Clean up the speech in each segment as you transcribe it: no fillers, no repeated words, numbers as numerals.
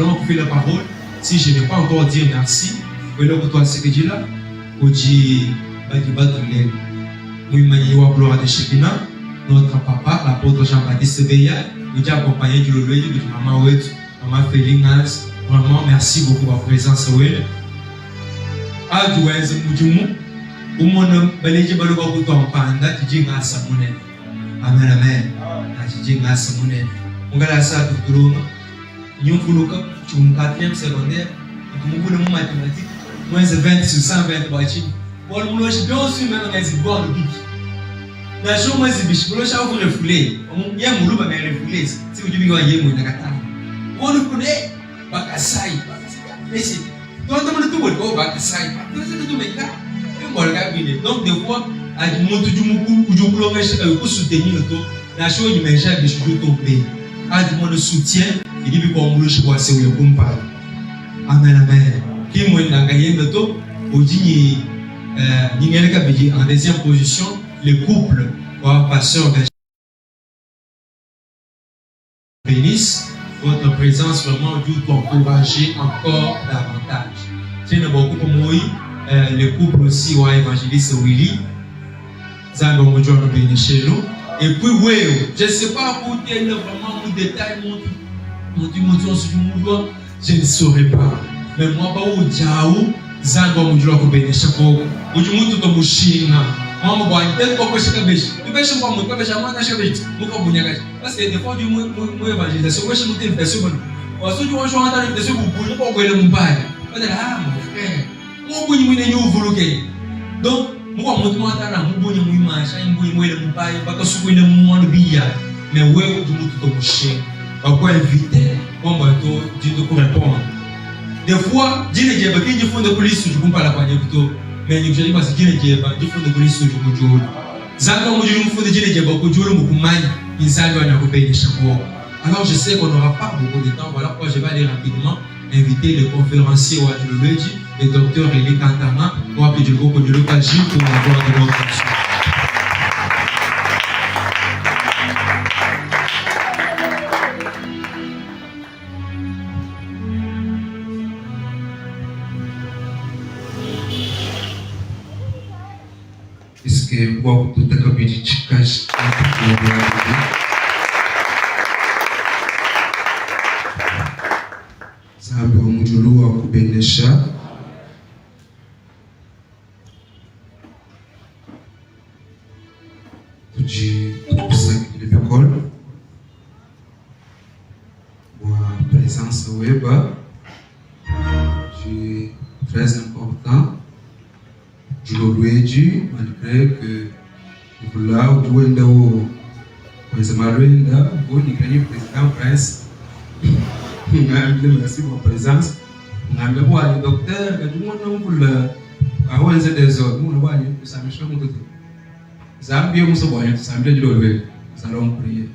simplement pour faire la parole. Si je n'ai pas encore dit merci, voilà pour toi ce que je dis là. Oji Bagibatulé, Mouimaniwa Gloire de Shekina, notre papa, l'apôtre Jean-Baptiste Beya, nous avons accompagné du Lolo de Maman Ouet, Maman Félingas. Vraiment, merci beaucoup pour votre présence. Adouez Moudjoumou, au monde, Baléji Baloba Bouton Panda, Tiji Nasa Mounet. Amen, amen. Tiji Nasa Mounet. On va la salle de Toulon. Nous voulons que tu me 4e secondaire, nous voulons mathématiques, moins de 20 sur 120 boîtiers. Pour nous, je dois aussi mettre un exhibiteur de bic. La chose, moi, c'est biche, pour le chat, vous refoulez. On y a mon loup, mais refoulé. Si vous dites que vous avez mon nakata. On nous connaît, Bakasai, mais c'est. Toi, tu me dis tout le temps, Bakasai, tout le temps. Donc, des fois, à du monde, du moukou, du boulot, pour soutenir le temps, la chose, il m'échappe de ce que tu pays. À du monde soutien, il dit que pour moi, je vois c'est où il parle. Amen, amen. Qui m'a gagné le temps, au digne, en deuxième position, le couple, pasteur bénisse. Votre présence vraiment dû t'encourager encore davantage. Tiens beaucoup pour moi, le couple aussi, évangéliste Willy. Zango Moudjou nous bénit chez nous. Et puis, oui, je ne sais pas pour dire vraiment mon détail, mon mouvement, je ne saurais pas. Mais moi, pas au Djaou, Zango Moudjou nous bénit chez nous. Moudjou tout au Mouchina. Moi, je vois tel qu'on peut se cacher. Tu peux se voir, tu peux se voir, tu peux se voir. Parce que des fois, tu peux évangéliser. Je suis une personne. Ensuite, tu vas jouer dans une personne pour ne pas voir mon père. Ah, mon frère. Moi, je suis un nouveau. Donc, moi, je suis un nouveau. Je suis un nouveau. Je suis un nouveau. Mais oui, je suis tout au chien. Pourquoi inviter? Comment tu te répondre? Des fois, je dis que je fais de police, je ne peux pas la parler plutôt. Mais je dis que je fais de police, je ne peux pas. Zanga Moudjou nous faut dire que beaucoup de gens beaucoup mal, ils savent qu'on a coupé les chapeaux. Alors je sais qu'on n'aura pas beaucoup de temps. Voilà pourquoi je vais aller rapidement inviter le conférencier au Adjologi, le docteur Eli Kantama, pour appeler beaucoup de l'occasion pour avoir de l'autre. Est-ce que vous tout à fait dit chicage Sabe o Mujulu a Kubenesha de sangue de l'école a présence web c'est très important. Je le dis malgré que là où tu es là où c'est malgré là où il y a le président Prince merci pour la présence le docteur tout le monde pour le des autres nous ça me choque tout Zambie nous sommes ça me dit nous allons prier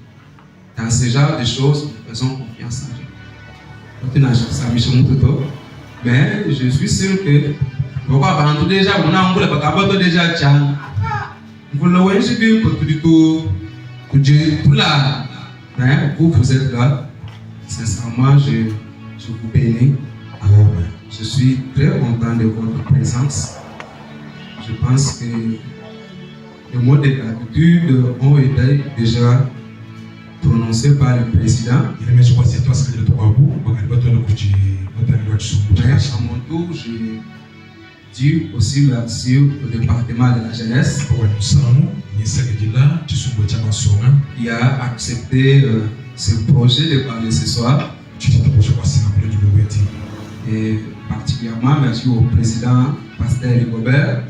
dans ce genre de choses nous faisons confiance en Dieu ça me choque tout mais je suis sûr que pourquoi pendant déjà on a voulu pas capable déjà tiens vous le voyez c'est bien pour tout Dieu tout là vous êtes là sincèrement je vous bénis je suis très content de votre présence je pense que les mots de gratitude ont été déjà prononcés par le président mais à mon tour je dis aussi merci au département de la jeunesse qui a accepté ce projet de parler ce soir. Et particulièrement merci au président Pasteur Rigobert,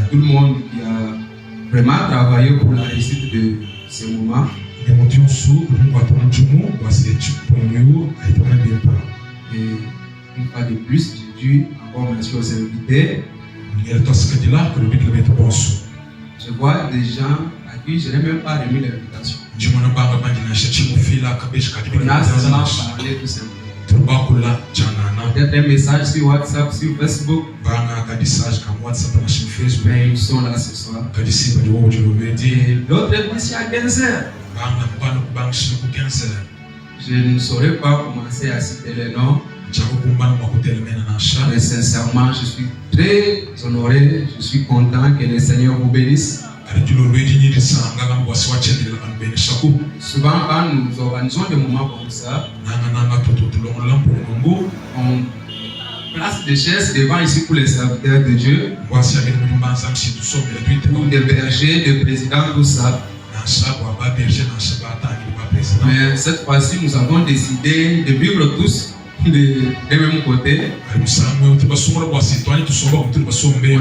tout le monde qui a vraiment travaillé pour la réussite de ce moment. Et une fois de plus, je dis encore merci aux invités. Je vois des gens à qui je n'ai même pas remis l'invitation. On a seulement parlé tout simplement. Peut-être un message sur WhatsApp, sur Facebook. Mais ils sont là ce soir. Et l'autre est passé à 15h. Je ne saurais pas commencer à citer les noms. Mais sincèrement, je suis très honoré, je suis content que le Seigneur vous bénisse. Souvent, quand nous organisons des moments comme ça, on place des chaises devant ici pour les serviteurs de Dieu, pour des bergers, des présidents, tout ça. Mais cette fois-ci, nous avons décidé de vivre tous des mêmes côtés. On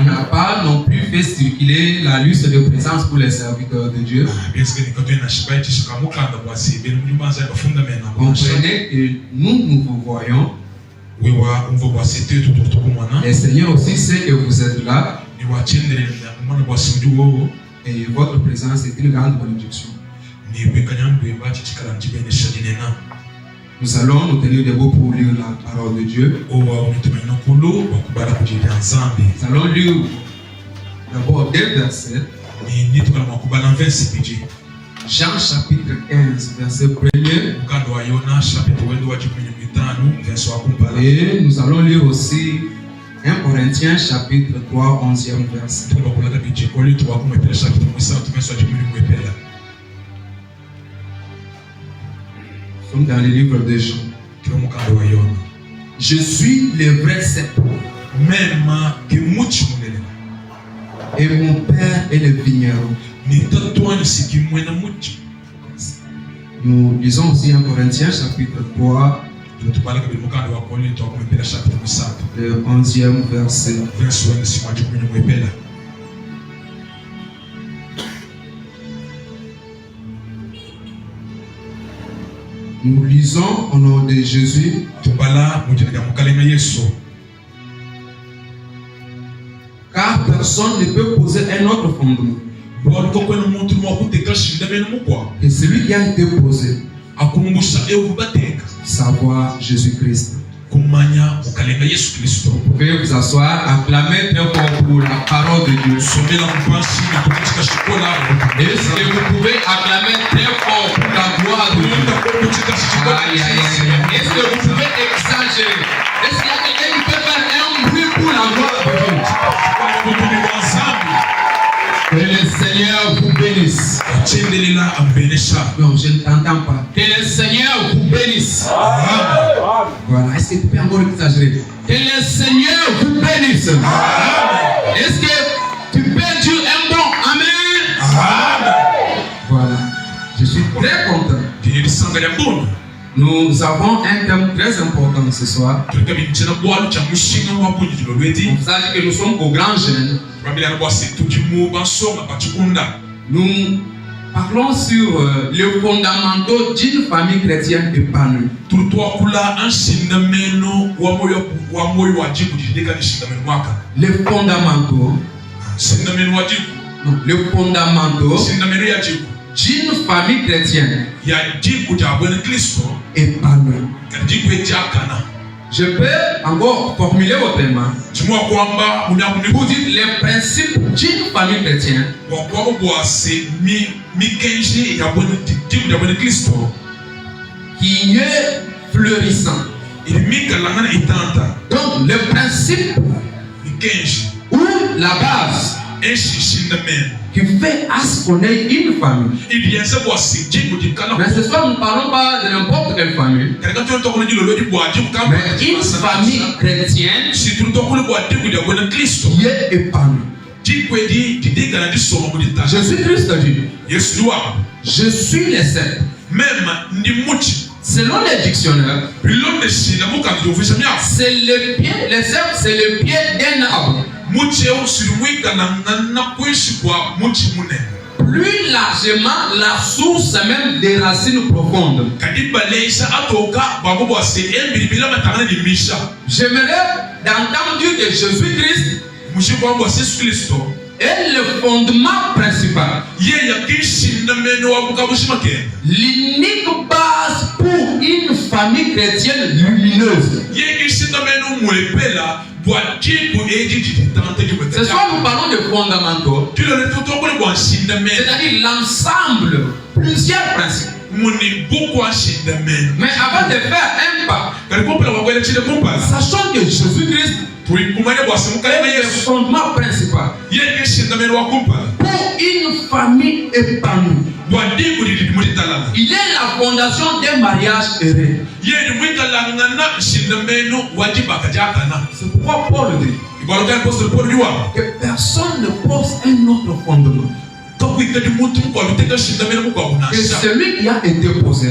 n'a pas non plus fait circuler la liste de présence pour les serviteurs de Dieu. Comprenez que nous vous voyons. Le Seigneur aussi sait que vous êtes là. Et votre présence est une grande bénédiction. Nous allons nous tenir debout pour lire la parole de Dieu. Nous allons lire d'abord deux versets. Jean chapitre 15, verset 1er. Et nous allons lire aussi 1 Corinthiens chapitre 3, 11e verset. Nous sommes dans le livre de Jean. Je suis le vrai cep. Et mon père est le vigneron. Nous lisons aussi 1 Corinthiens chapitre 3, le 11e verset. Nous lisons au nom de Jésus. Car personne ne peut poser un autre fondement que celui qui a été posé, savoir Jésus-Christ. Vous pouvez vous asseoir, acclamer très fort pour la parole de Dieu. Est-ce que vous pouvez acclamer très fort pour la gloire de Dieu? Est-ce que vous pouvez exagérer? Est-ce qu'il y a quelqu'un qui peut faire un bruit pour la gloire de Dieu? Que le Seigneur vous bénisse. Non, je ne t'entends pas. Que le Seigneur vous bénisse. Voilà. Est-ce que tu peux encore exagérer? Que le Seigneur vous bénisse. Est-ce que tu peux dire un bon Amen? Voilà. Je suis très content. Nous avons un thème très important ce soir. On vous a dit que nous sommes au grand jeûne. Nous parlons sur les fondamentaux d'une famille chrétienne épanouie. Les fondamentaux. Les fondamentaux d'une famille chrétienne épanouie. Je peux encore formuler autrement pour dire les principes d'une famille chrétienne qui est fleurissant. Donc le principe ou la base qui fait à ce qu'on ait une famille. Mais ce soir, nous ne parlons pas de n'importe quelle famille. Mais une famille chrétienne qui est épanouie. Jésus-Christ dit, je suis le cep. Selon les dictionnaires, c'est le pied, le cep, c'est le pied d'un arbre. Plus largement, la source même des racines profondes. J'aimerais d'entendre dire que Jésus-Christ est le fondement principal. L'unique base pour une famille chrétienne lumineuse. Ce soir, nous parlons de fondamentaux, c'est-à-dire l'ensemble, plusieurs principes. Mais avant de faire un pas, sachant que Jésus-Christ est le fondement principal pour une famille épanouie. Il est la fondation d'un mariage heureux. C'est pourquoi Paul dit que personne ne pose un autre fondement que celui qui a été posé,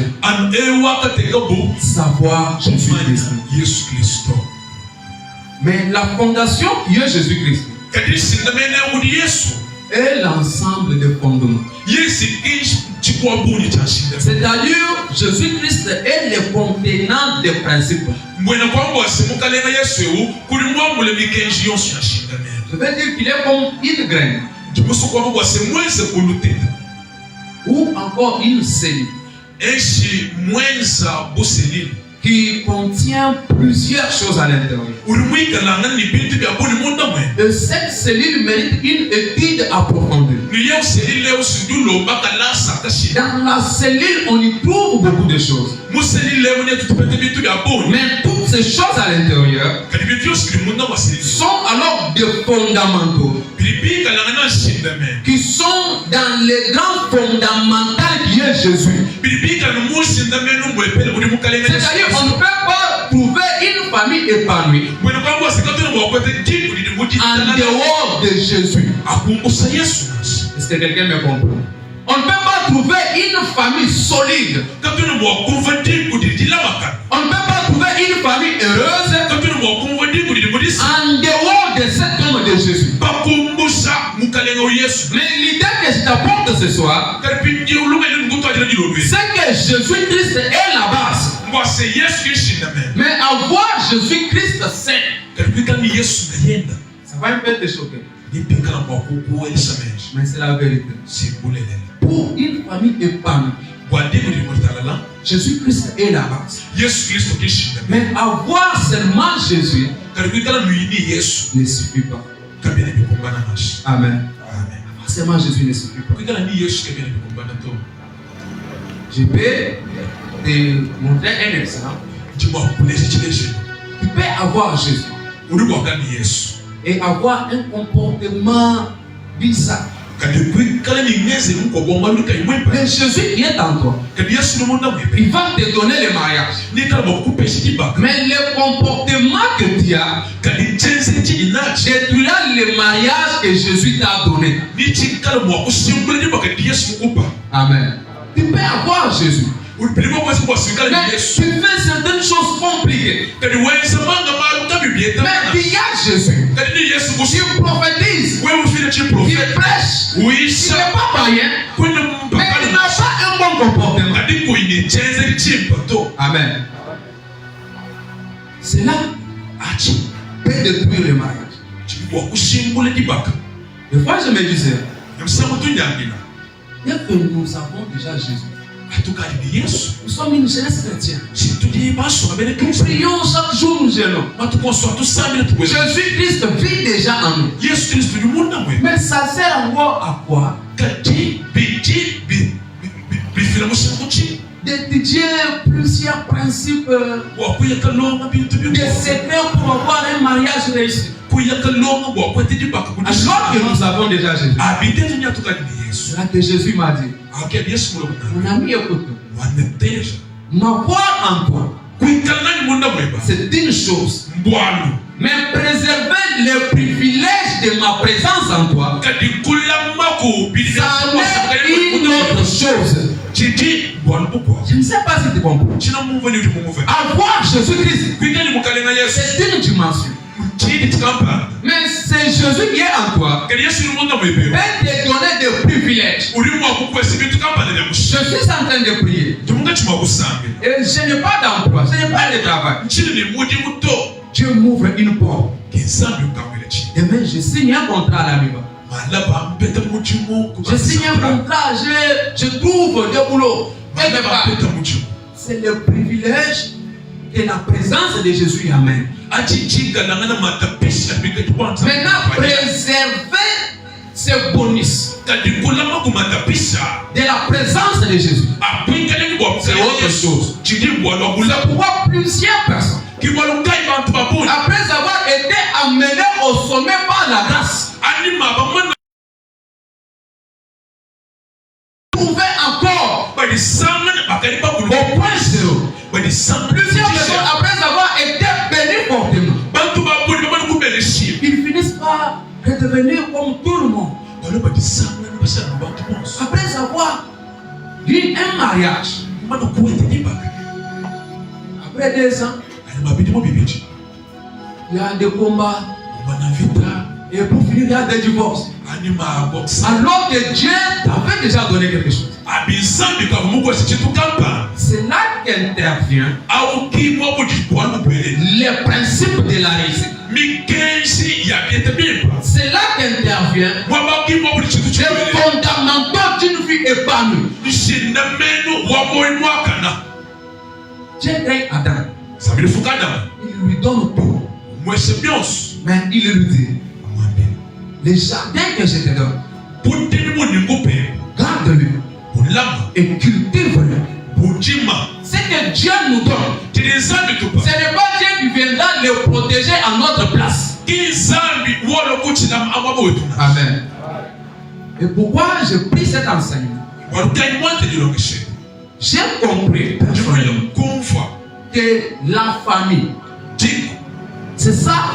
savoir Jésus-Christ. Mais la fondation qui est Jésus-Christ est l'ensemble des fondements. C'est-à-dire, Jésus-Christ est le contenant des principes. Je veux dire qu'il est comme une graine ou encore une cellule qui contient plusieurs choses à l'intérieur. Et cette cellule mérite une étude approfondie. Dans la cellule, on y trouve beaucoup de choses. Mais toutes ces choses à l'intérieur sont alors des fondamentaux qui sont dans les grands fondamentaux qui est Jésus. C'est-à-dire, on ne peut pas trouver une famille épanouie en dehors de Jésus. Est-ce que quelqu'un me comprend? On ne peut pas trouver une famille solide. On ne peut pas trouver une famille heureuse en dehors de cet homme de Jésus. Mais l'idée que je t'apporte ce soir, c'est que Jésus-Christ est la base. Mais avoir Jésus-Christ, c'est. Ça va un peu te choquer. Mais c'est la vérité. Pour une famille épanouie, Jésus-Christ est la base. Mais avoir seulement Jésus ne suffit pas. Amen. Avoir seulement Jésus ne suffit pas. Je vais te montrer un exemple. Tu peux avoir Jésus et avoir un comportement bizarre. Mais Jésus qui est en toi, il va te donner le mariage. Mais le comportement que tu as détruira le mariage que Jésus t'a donné. Amen. Tu peux avoir Jésus. Mais tu fais certaines choses compliquées. Mais tu as Jésus. Tu prophétises. Tu prêches. Tu n'es pas païen. Mais tu n'as pas un bon comportement. Amen. Cela peut détruire le mariage. Des fois, je me disais, dès que nous avons déjà Jésus, nous sommes une jeunesse chrétienne. Nous prions chaque jour, nous jeûnons. Jésus-Christ vit déjà en nous. Mais ça sert encore à quoi? D'étudier plusieurs principes, des secrets pour avoir un mariage réussi. Alors que nous avons déjà Jésus. Là que Jésus m'a dit, mon ami, écoute-moi. M'avoir en toi, c'est une chose. Mais préserver le privilège de ma présence en toi, ça est une autre chose. Je ne sais pas si tu comprends. Avoir Jésus-Christ, c'est une dimension. Mais c'est Jésus qui est en toi. Il peut te donner des privilèges. Je suis en train de prier. Et je n'ai pas d'emploi. Je n'ai pas de travail. Dieu m'ouvre une porte. Demain, je signe un contrat à la maison. Je signe un contrat, je trouve des boulots. C'est le privilège que la présence de Jésus amène. Maintenant, préserver ce bonus de la présence de Jésus, c'est autre chose. C'est pourquoi plusieurs personnes, après avoir été amenés au sommet par la grâce, trouver encore au point zéro. Plusieurs personnes, après avoir été bénis fortement, ils finissent par redevenir comme tout le monde. Après avoir eu un mariage, après 2 ans, il y a des combats, et pour finir, il y a des divorces. Alors que Dieu t'avait déjà donné quelque chose. C'est là qu'intervient les principes de la réussite. C'est là qu'intervient les fondamentaux d'une vie épanouie. Dieu crée Adam. Il lui donne tout. Mais il lui dit, les jardins que je te donne, garde-le et cultive-le. Ce que Dieu nous donne, ce n'est pas Dieu qui viendra le protéger à notre place. Amen. Et pourquoi je prie cet enseignement? J'ai compris que la famille, c'est ça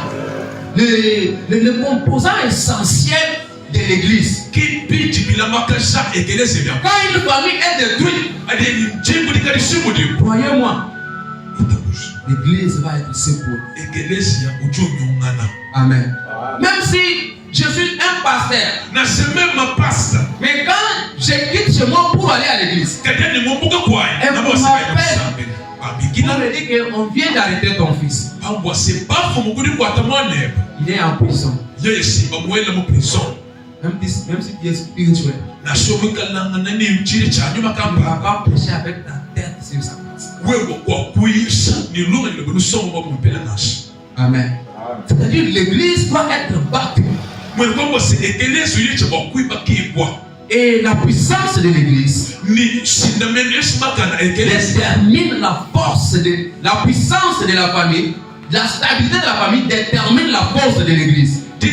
le composant essentiel de l'église. Quand une famille est détruite, croyez-moi, l'église va être secourue. Amen. Même si je suis un pasteur, mais quand je quitte chez moi pour aller à l'église, et on m'appelle, on me dit qu'on vient d'arrêter ton fils. Il est en prison. Même si tu es spirituel, tu ne vas pas prêcher avec ta tête sur sa place. Amen. C'est-à-dire l'église doit être battue. Et la puissance de l'église détermine la force de la puissance de la famille. La stabilité de la famille détermine la force de l'église. Est-ce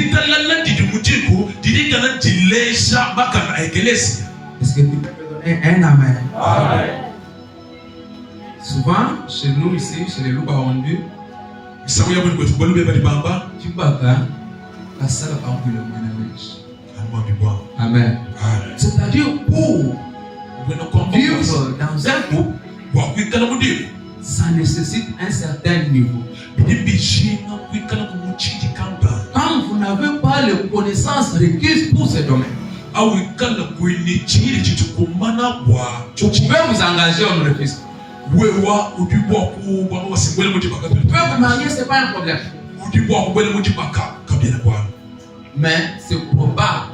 que tu peux donner un amen? Amen. Souvent, chez nous ici, chez les loups à Ondu, tu bagarres, la salle a rempli le manège. Amen. C'est-à-dire pour vivre dans un couple, ça nécessite un certain niveau. Quand vous n'avez pas les connaissances requises pour ce domaine, vous pouvez vous engager en refus. Vous pouvez vous marier, ce n'est pas un problème. Mais c'est probable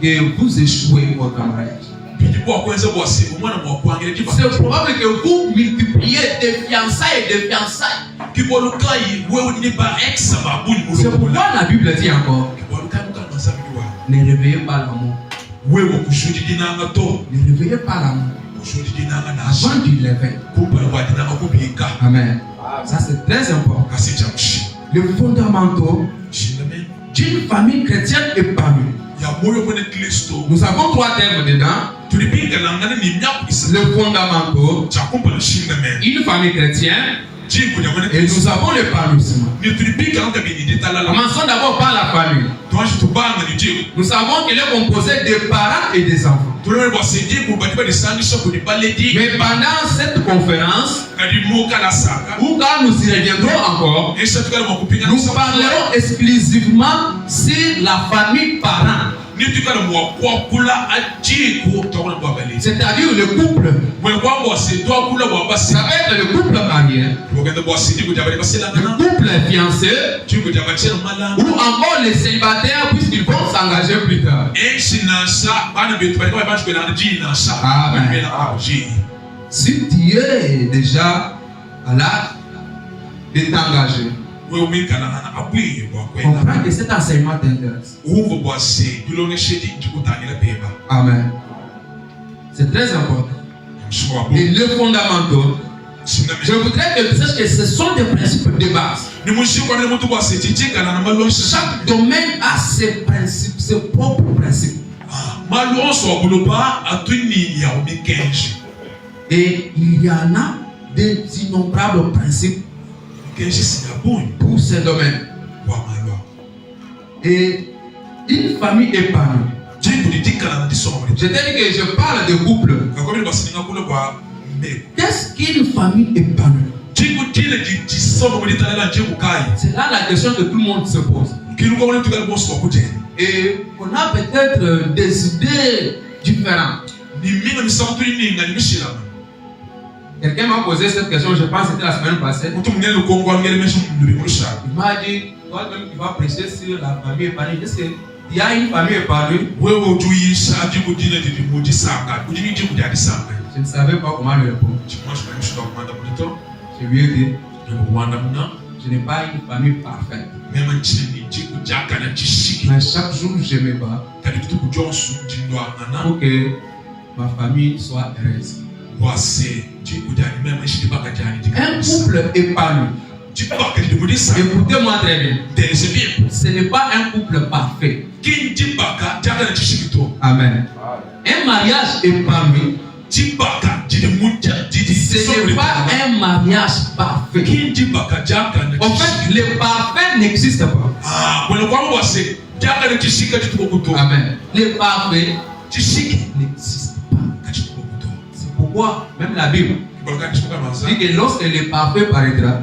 que vous échouez votre mariage. C'est probable que vous multipliez des fiançailles et des fiançailles. C'est pourquoi la Bible dit encore, ne réveillez pas l'amour. Ne réveillez pas l'amour avant du lever. Amen. Ça c'est très important. Les fondamentaux d'une famille chrétienne épanouie. Nous avons 3 termes dedans. Le fondamentaux, une famille chrétienne, et nous avons l'épanouissement. Commençons d'abord par la famille. Nous savons qu'elle est composée de parents et des enfants. Mais pendant cette conférence, ou quand nous y reviendrons encore, nous parlerons exclusivement sur la famille parent. C'est-à-dire le couple. Ça va être le couple marié, le couple fiancé, ou encore les célibataires puisqu'ils vont s'engager plus tard. Amen. Si tu es déjà à l'âge de t'engager, comprends que cet enseignement t'intéresse. Amen. C'est très important. Et le fondamental, je voudrais que tu saches que ce sont des principes de base. Chaque domaine a ses principes, ses propres principes. Et il y en a des innombrables principes pour ces domaines. Et une famille épanouie. Je t'ai dit que je parle de couple. Qu'est-ce qu'une famille épanouie? C'est là la question que tout le monde se pose. Et on a peut-être des idées différentes. Quelqu'un m'a posé cette question, je pense que c'était la semaine passée. Il m'a dit, toi-même tu vas prêcher sur la famille épanouie. Est-ce qu'il y a une famille épanouie? Je ne savais pas comment lui répondre. Je lui ai dit, je n'ai pas une famille parfaite. Mais chaque jour, je me bats pour que ma famille soit heureuse. Un couple épanoui. Écoutez-moi très bien. Ce n'est pas un couple parfait. Amen. Un mariage épanoui. Ce n'est pas un mariage parfait. En fait, le parfait n'existe pas. Amen. Le parfait n'existe pas. C'est pourquoi même la Bible dit que lorsque le parfait paraîtra.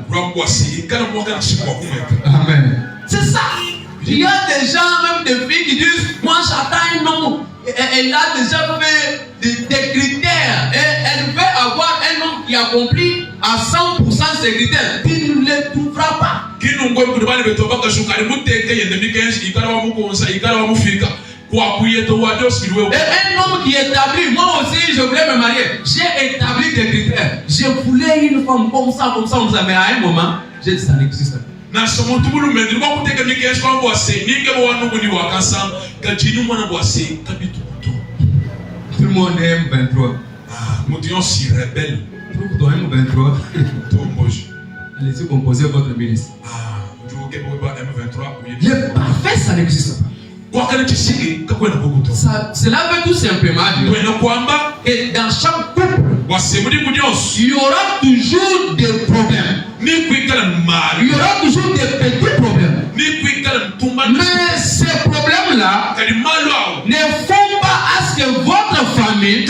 Amen. C'est ça. Il y a des gens, même des filles qui disent, moi j'attends un homme. Elle a déjà fait des critères. Elle veut avoir un homme qui accomplit à 100% ses critères. Tu ne les trouveras pas. Un homme qui est établi, moi aussi je voulais me marier. J'ai établi des critères. Je voulais une femme comme ça, mais à un moment, j'ai dit ça n'existe pas. Tout le monde aime 23. Trouve-toi un 23. Allez-y composer votre ministre. Le parfait, ça n'existe pas. Cela veut tout simplement dire que dans chaque couple, il y aura toujours des problèmes. Il y aura toujours des petits problèmes. Mais ces problèmes-là ne font pas à ce que votre famille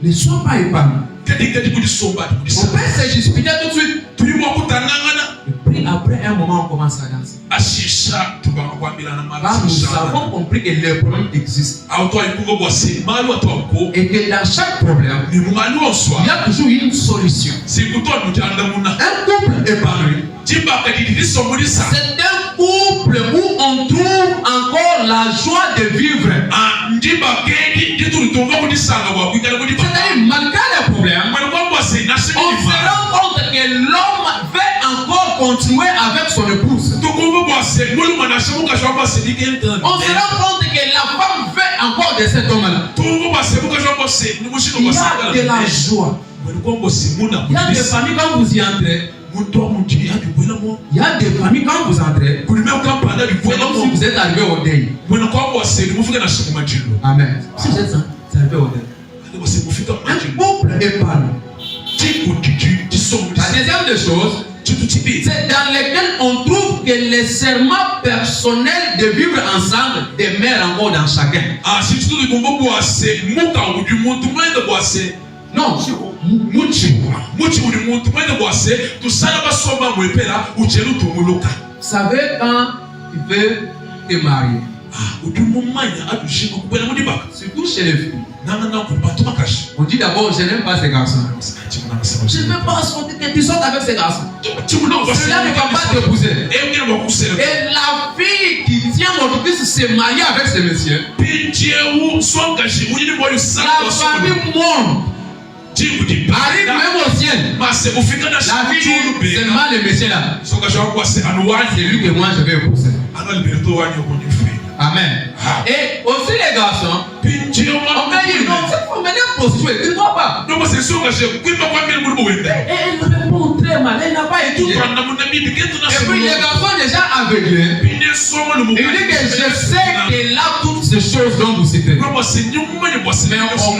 ne soit pas épanouie. On peut se disputer tout de suite. Et puis après un moment, on commence à danser. Là, nous avons compris que les problèmes existent. Et que dans chaque problème, il y a toujours une solution. Un couple épanoui, c'est un couple où on trouve encore la joie de vivre. C'est-à-dire, malgré les problèmes, on se rend compte que l'homme veut encore continuer avec son épouse. On se rend compte que la femme veut encore de cet homme-là. Il y a de la joie. Il y a des familles quand vous y entrez. Il y a des familles quand vous entrez. C'est comme si vous êtes arrivé au deuil. Amen. Si vous êtes arrivé au deuil. Un couple épanoui. La deuxième des choses, c'est dans lequel on trouve que les serments personnels de vivre ensemble demeurent encore dans chacun. Non, vous savez quand il veut te marier, surtout chez les filles, on dit d'abord je n'aime pas ces garçons. Je ne veux pas que tu sortes avec ces garçons. Cela ne va pas t'épouser. Et la fille qui tient votre fils se marie avec ce monsieur. La famille monte. Arrive même au ciel. La vie, seulement le monsieur là. C'est lui que moi je vais épouser. Amen. Et aussi les garçons, on peut dire non, cette femme elle est prostituée, tu ne vois pas. Et elle répond très mal, elle n'a pas étudié. Et puis les garçons déjà aveuglés, il dit que je sais qu'elle a toutes ces choses dont vous citez. Mais au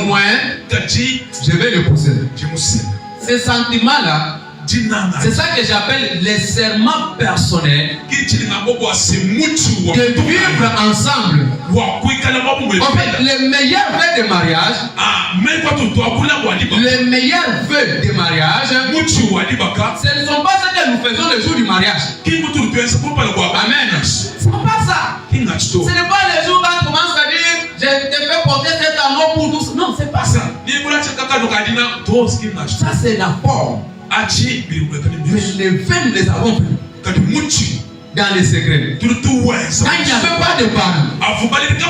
moins, je vais l'épouser. Ces sentiments-là, c'est ça que j'appelle les serments personnels de vivre ensemble. En fait, les meilleurs vœux de mariage, les meilleurs vœux de mariage, ce ne sont pas ce que nous faisons le jour du mariage. Amen. Ce n'est pas ça. Ce n'est pas le jour quand on commence à dire je te fais porter cet anneau pour tous. Non, c'est pas ça. Ça, c'est la forme. Mais les vœux, nous les avons vus dans les secrets. Quand il n'y avait pas de parents, quand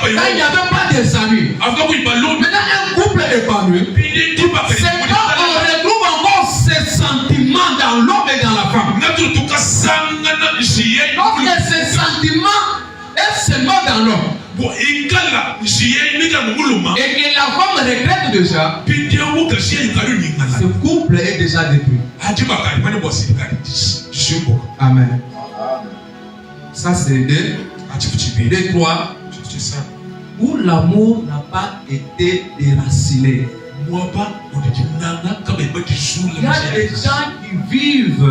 il n'y avait pas des amis, maintenant un couple épanoui, c'est quand on retrouve encore ces sentiments dans l'homme et dans la femme. Donc ces sentiments est seulement dans l'homme. Et que la femme regrette déjà, ce couple est déjà détruit. Amen. Ça c'est deux, trois, où l'amour n'a pas été déraciné. Il y a des gens qui vivent,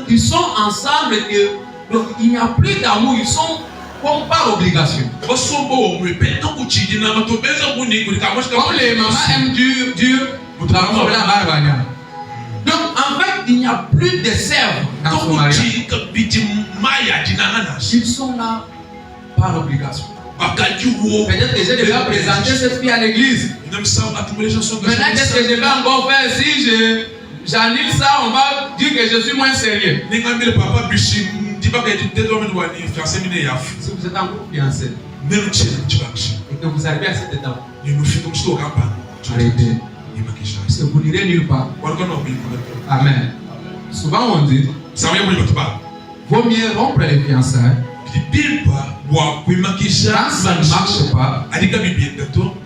qui sont ensemble et donc il n'y a plus d'amour, ils sont comme par obligation. Comme les mamans aiment dur, donc en fait il n'y a plus de serves dans son mariage. Ils sont là par obligation. Peut-être que j'ai déjà présenté cette fille à l'église. Maintenant qu'est-ce que je vais encore faire? Si j'annule ça, on va dire que je suis moins sérieux. Si vous êtes encore fiancé et que vous arrivez à cette étape, arrêtez. Parce que vous n'irez nulle part. Amen. Souvent on dit vaut mieux rompre les fiançailles quand ça ne marche pas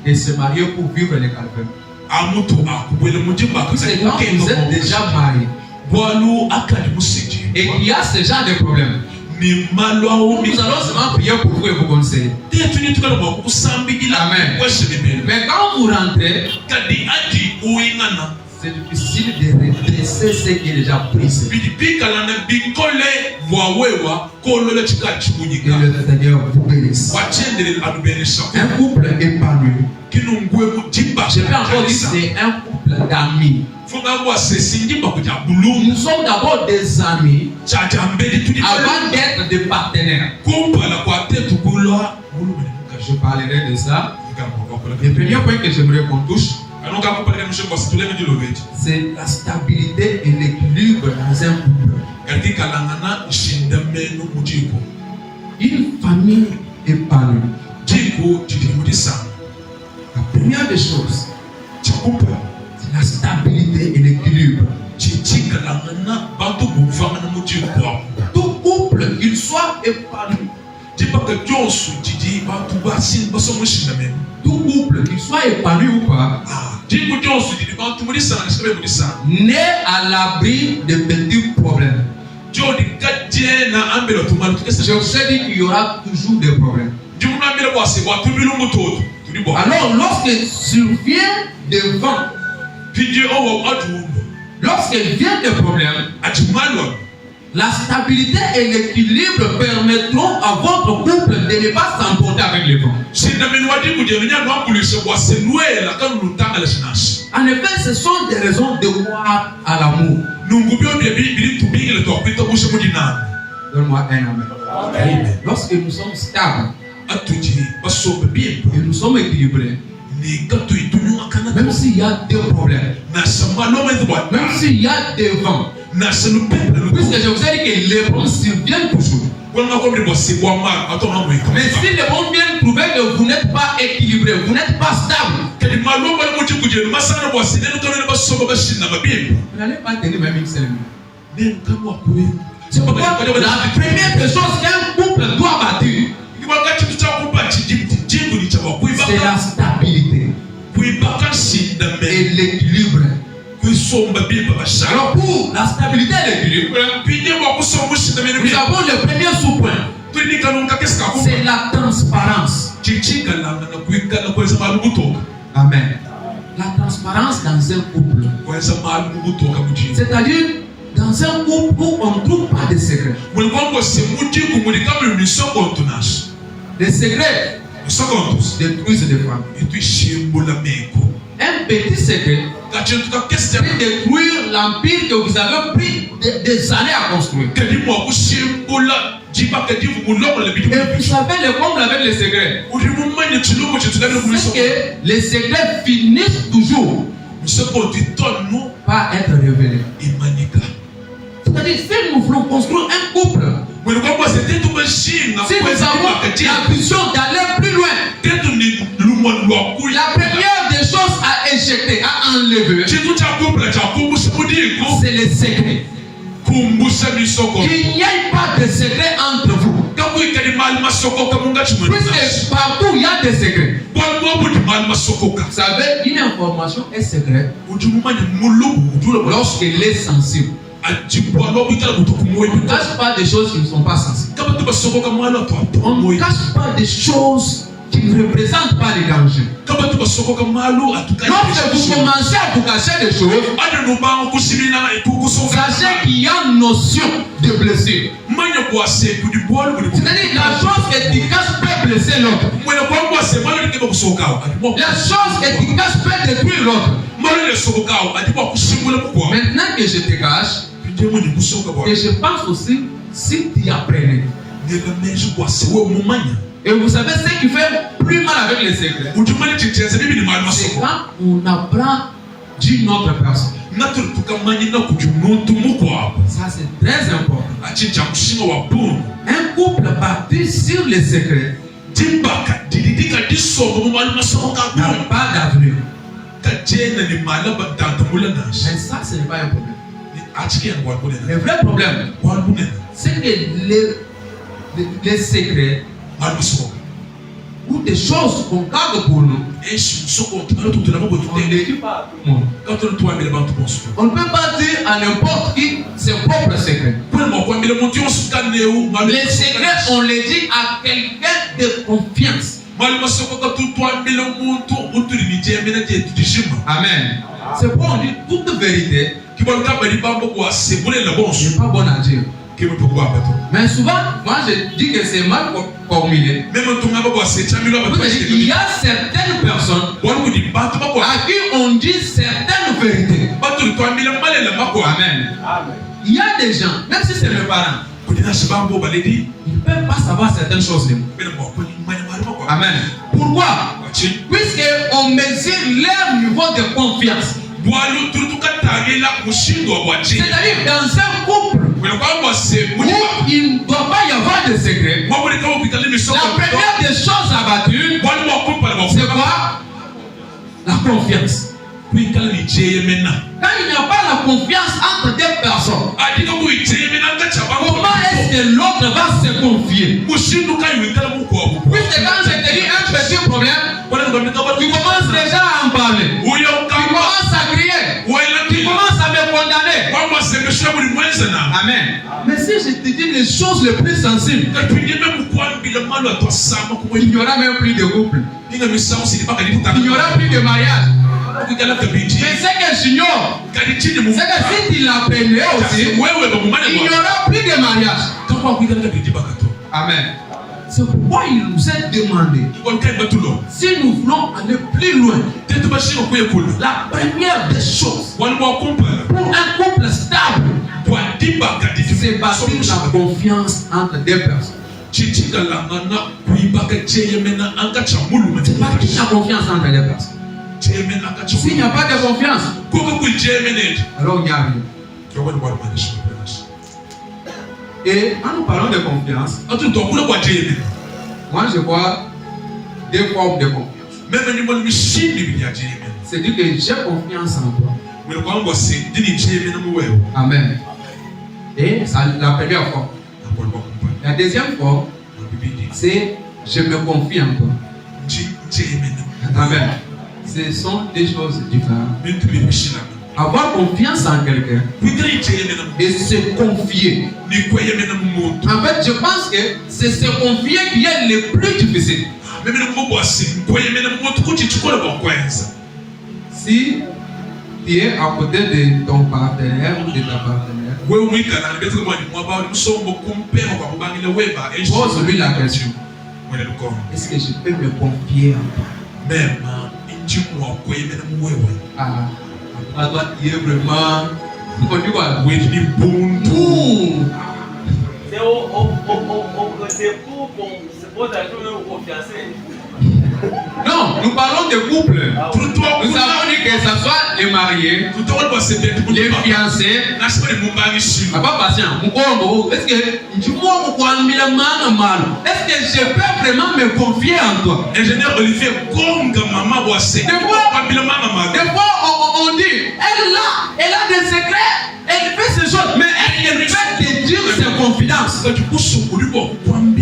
et se marier pour vivre les calvaires. C'est quand vous êtes déjà marié et qu'il y a ce genre de problème. Nous allons seulement prier pour vous et vous conseiller. Amen. Mais quand vous rentrez, c'est difficile de redresser ce qui est déjà brisé. Et le Seigneur vous bénisse. Un couple épanoui, je peux encore dire que c'est un couple d'amis. Nous sommes d'abord des amis avant d'être des partenaires. Je parlerai de ça. Le premier point que j'aimerais qu'on touche, c'est la stabilité et l'équilibre dans un couple. Une famille épanouie. La première des choses, c'est la stabilité et l'équilibre. Tout couple, qu'il soit épanoui. Tout couple, qu'il soit épanoui ou pas, n'est à l'abri de petits problèmes. Je vous ai dit qu'il y aura toujours des problèmes. Alors, lorsque survient des vents, lorsqu'il vient des problèmes, la stabilité et l'équilibre permettront à votre couple de ne pas s'emporter avec les vents. En effet, ce sont des raisons de croire à l'amour. Donne-moi un amen. Lorsque nous sommes stables et nous sommes équilibrés, même s'il y a des problèmes, même s'il y a des vents, puisque je vous ai dit que les vents surviennent toujours. Mais si les vents viennent trouver que vous n'êtes pas équilibré, vous n'êtes pas stable, kujenu masana bwasi nenu kama ne basoba bashina mabimba. Vous n'allez pas tenir même une seule minute. Nenu kama kuwe. C'est pourquoi la première des choses qu'un couple doit bâtir, c'est la stabilité et l'équilibre. Alors pour la stabilité et l'équilibre, nous avons le premier sous-point. C'est la transparence. Amen. La transparence dans un couple. C'est-à-dire, dans un couple où on ne trouve pas de secrets. Les secrets détruisent des femmes. Un petit secret peut détruire l'empire que vous avez pris des années à construire. Et vous savez le comble avec les secrets. C'est que les secrets finissent toujours par être révélés. C'est-à-dire, si nous voulons construire un couple, si nous avons la vision d'aller plus loin, la première des choses à éjecter, à enlever, c'est les secrets. Qu'il n'y ait pas de secret entre vous. Puisque partout il y a des secrets. Vous savez, une information est secrète lorsqu'elle est sensible. On ne cache pas des choses qui ne sont pas sensibles. On ne cache pas des choses qui ne représentent pas les dangers. Lorsque vous commencez à vous cacher des choses, sachez qu'il y a une notion de blessure. C'est-à-dire la chose efficace peut blesser l'autre. La chose efficace peut détruire l'autre. Maintenant que je te cache, et je pense aussi, si tu apprenais. Et vous savez ce qui fait plus mal avec les secrets, c'est quand on apprend d'une autre personne. Ça c'est très important. Un couple bâti sur les secrets n'a pas d'avenir. Mais ça ce n'est pas un problème. Le vrai problème, c'est que les secrets ou des choses qu'on garde pour nous, on ne les dit pas à tout le monde. On ne peut pas dire à n'importe qui ses propres secrets. Les secrets, on les dit à quelqu'un de confiance. Amen. C'est pourquoi on dit toute vérité n'est pas bonne à dire. Mais souvent, moi je dis que c'est mal formulé. Il y a certaines personnes à qui on dit certaines vérités. Amen. Il y a des gens, même si c'est mes parents, ils ne peuvent pas savoir certaines choses. Amen. Pourquoi? Puisqu'on mesure leur niveau de confiance. C'est-à-dire dans un couple où il ne doit pas y avoir de secret, la première des choses abattues, c'est quoi? La confiance. Quand il n'y a pas la confiance entre deux personnes, comment est-ce que l'autre va se confier? Puisque quand je te dis un petit problème, tu commences déjà à en parler. Tu commences à crier. Tu commences à me condamner. Amen. Mais si je te dis les choses les plus sensibles, il n'y aura même plus de couple. Il n'y aura plus de mariage. Mais ce que j'ignore, c'est que si tu l'apprenais aussi, il n'y aura plus de mariage. Amen. C'est pourquoi il nous est demandé, si nous voulons aller plus loin, la première des choses pour un couple stable, c'est bâtir la confiance entre deux personnes. C'est bâtir la confiance entre deux personnes. S'il n'y a pas de confiance, alors il n'y a rien. Et en nous parlant de confiance, moi je vois deux formes de confiance. même ni mon machine ni ya jeme c'est dire que j'ai confiance en toi. mais kwa ngo se dini jeme na muwewe Amen. Et ça la première fois. La deuxième fois, c'est je me confie en toi. Amen. Ce sont des choses différentes. Avoir confiance en quelqu'un et se confier. En fait, je pense que c'est se confier qui est le plus difficile. Si tu es à côté de ton partenaire ou de ta partenaire, pose-lui la question. Est-ce que je peux me confier en toi? Ah, toi, tu es vraiment. On dit quoi? Non, nous parlons de couple. Nous avons dit que ce soit les mariés, les fiancés. Pas patient. Est-ce que je peux vraiment me confier en toi? Ingénieur Olivier, des fois, on dit, elle a des secrets, elle fait ces choses, mais elle fait te dire ses confidences. Amen.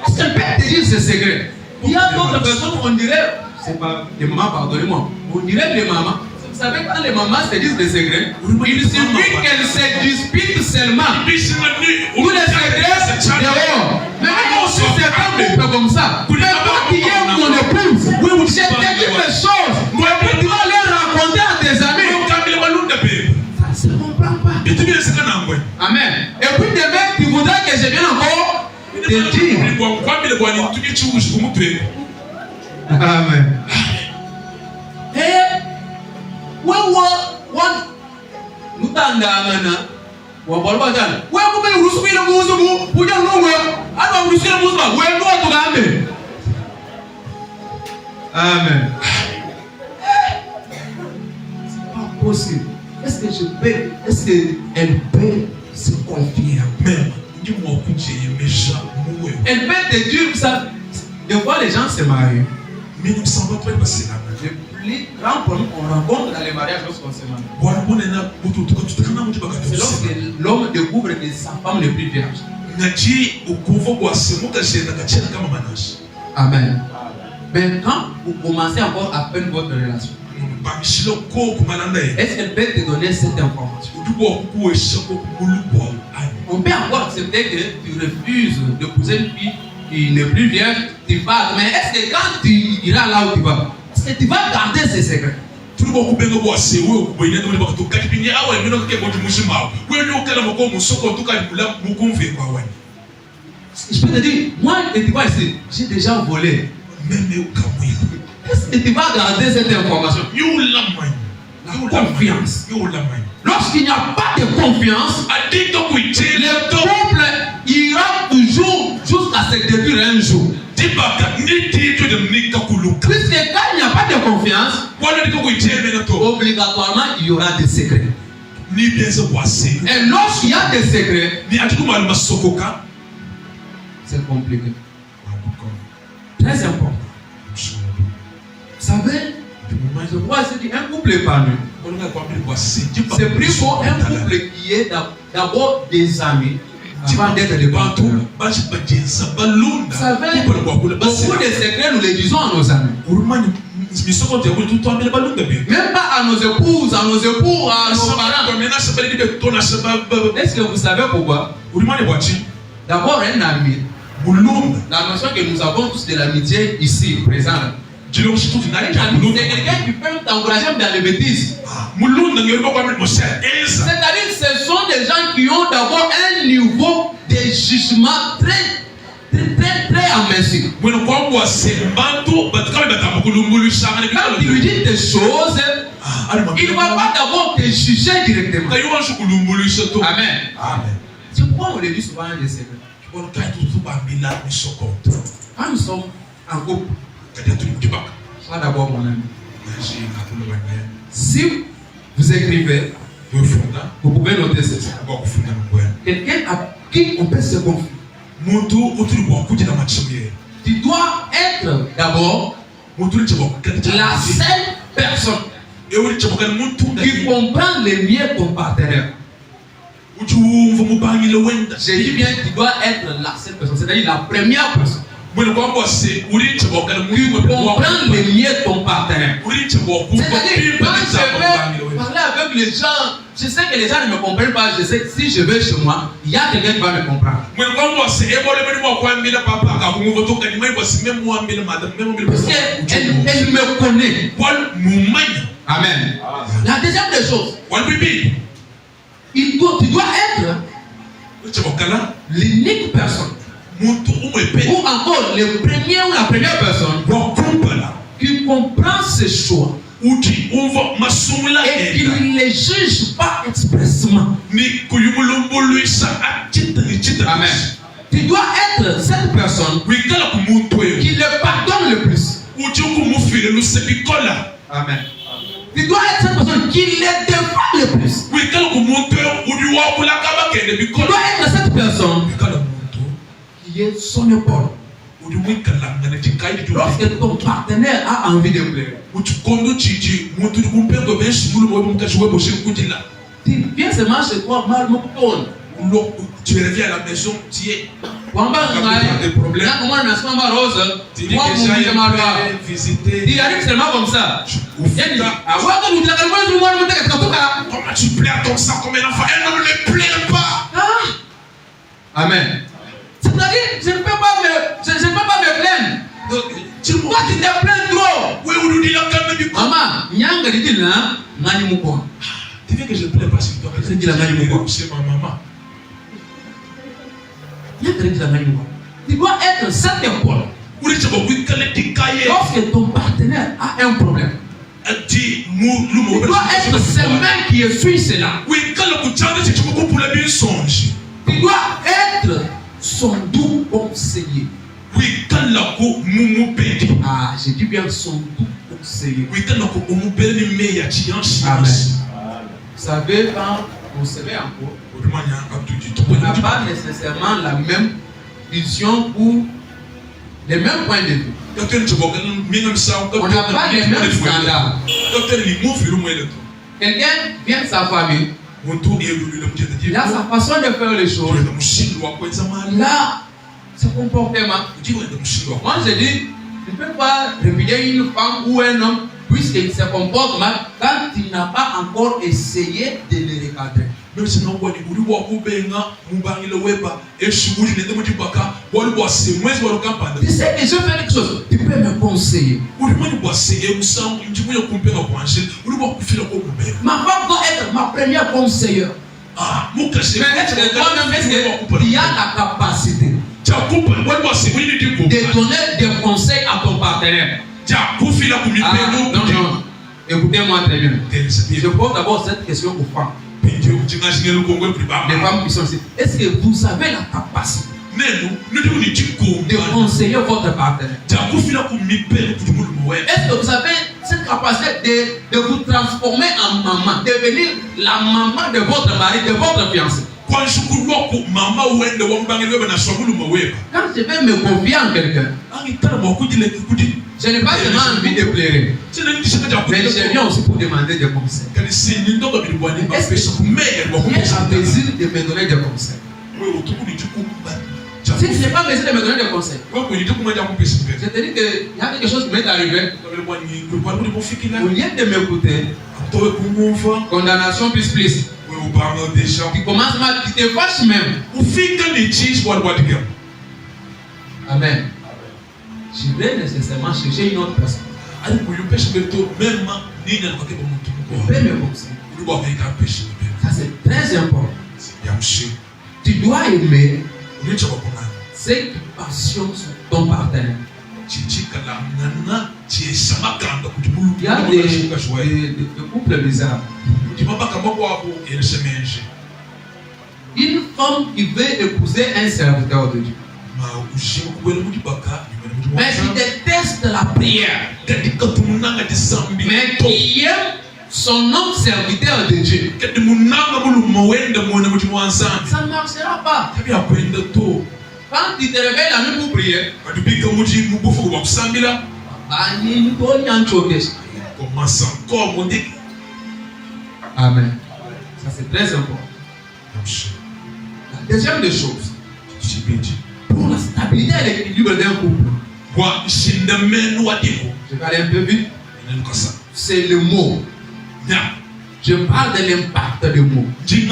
Est-ce qu'elle peut te dire ses secrets? Il y a d'autres personnes, on dirait, c'est pas les mamans, pardonnez-moi, on dirait les mamans. Vous savez, quand les mamans se disent des secrets, il suffit qu'elles se disputent seulement. Tous les secrets dehors. Mais même si c'est un couple comme ça, mais toi qui es mon épouse, je te dis des choses, et puis tu vas les raconter à tes amis. Ça ne se comprend pas. Amen. Et puis demain, tu voudrais que je vienne encore te dire. Amen. Nous Amen. C'est pas possible. Est-ce que je peux, est-ce qu'elle peut se confier? Même. Elle peut te dire ça. Des fois, les gens se marient. Mais il ne semble pas passer là. Le plus grand problème qu'on rencontre dans les mariages lorsqu'on se marie, c'est lorsque l'homme découvre que sa femme n'est plus vierge. Amen. Mais quand vous commencez encore à peine votre relation, est-ce qu'elle peut te donner cette information? On peut encore accepter que tu refuses d'épouser une fille qui n'est plus vierge, tu pars. Mais est-ce que quand tu iras là où tu vas, est-ce que tu vas garder ses secrets? Je peux te dire, moi et tu vas ici, j'ai déjà volé. Est-ce que tu vas garder cette information? La confiance. Lorsqu'il n'y a pas de confiance, le couple ira toujours jusqu'à se détruire un jour. Puisque quand il n'y a pas de confiance, obligatoirement il y aura des secrets. Et lorsqu'il y a des secrets, c'est compliqué. Très important. Vous savez, je crois que un couple épanoui, c'est plus fort un couple qui est d'abord des amis avant d'être des partenaires. Vous savez, beaucoup de secrets, nous les disons à nos amis. Même pas à nos épouses, à nos époux, à nos parents. Est-ce que vous savez pourquoi? D'abord, un ami. La notion que nous avons tous de l'amitié ici, présente. C'est quelqu'un qui peut t'encourager dans les bêtises. C'est-à-dire que ce sont des gens qui ont d'abord un niveau de jugement très avancé. Quand tu lui dis des choses, il ne va pas d'abord te juger directement. Amen. C'est pourquoi on le dit souvent des secrets. Quand nous sommes en couple, sois d'abord mon ami. Si vous écrivez, vous pouvez noter ceci. Quelqu'un à qui on peut se confier. tu dois être d'abord la seule personne qui comprend le mieux ton partenaire. J'ai dit bien, tu dois être la seule personne, c'est-à-dire la première personne. Tu comprends le mieux ton partenaire. C'est-à-dire, quand je vais parler avec les gens, je sais que les gens ne me comprennent pas. Je sais que si je vais chez moi, il y a quelqu'un qui va me comprendre. Parce qu'elle me connaît. Amen. La deuxième des choses, tu dois être l'unique personne, ou encore le premier ou la première personne qui comprend ses choix et qui ne les juge pas expressement. Amen. Tu dois être cette personne qui le pardonne le plus. Amen. Tu dois être cette personne qui les défend le plus. Tu dois être cette personne qui est son épaule. Lorsque ton partenaire a envie de pleurer, tu viens seulement chez toi, mal tu reviens à la maison, tu es. Il arrive seulement comme ça. Comment tu plais à ton sang comme un enfant? Elle ne le plaît pas. Amen. C'est-à-dire, je ne peux pas me plaindre. Toi, tu te plains trop. Maman, tu veux que je ne plains pas sur toi? C'est ma maman. Tu dois être cette épaule. Lorsque ton partenaire a un problème, tu dois être ces mains qui essuient cela. Tu dois être son doux conseiller. Ah, j'ai dit bien son doux conseiller. Amen. Vous savez, quand vous savez encore, on n'a pas nécessairement la même vision ou les mêmes points de vue. On n'a pas les mêmes standards. Quelqu'un vient de sa famille, il a sa façon de faire les choses, il a ce comportement. Moi je dis, tu ne peux pas répudier une femme ou un homme puisqu'il se comporte mal quand tu n'as pas encore essayé de le recadrer. Tu sais que je fais quelque chose, tu peux me conseiller. Ma femme doit être ma première conseillère. Mais est-ce que toi-même, il y a la capacité de donner des conseils à ton partenaire? Non. Écoutez-moi très bien. Je pose d'abord cette question aux femmes. Les femmes qui sont ici. Est-ce que vous avez la capacité de conseiller votre partenaire? Est-ce que vous avez cette capacité de vous transformer en maman, devenir la maman de votre mari, de votre fiancé? Quand je vais me confier en quelqu'un, je n'ai pas seulement envie de pleurer, mais je viens aussi pour demander des conseils. Est-ce que tu as besoin de me donner des conseils? Si tu n'as pas besoin de me donner des conseils, je te dis qu'il y a quelque chose qui m'est arrivé. Au lieu de m'écouter, condamnation plus. Tu commences mal, tu te fâches même. Amen. Je vais nécessairement chercher une autre personne. Je vais me conseiller. Ça c'est très important. Tu dois aimer ce qui passionne ton partenaire. Il y a des couples bizarres. Une femme qui veut épouser un serviteur de Dieu, mais qui déteste la prière, mais qui aime son homme serviteur de Dieu, ça ne marchera pas. Quand tu te réveilles la nuit pour prier, commence encore mon Dieu. Amen. Ça c'est très important. La deuxième des choses, pour la stabilité et l'équilibre d'un couple, je vais aller un peu vite, c'est le mot. Je parle de l'impact des mots. Nous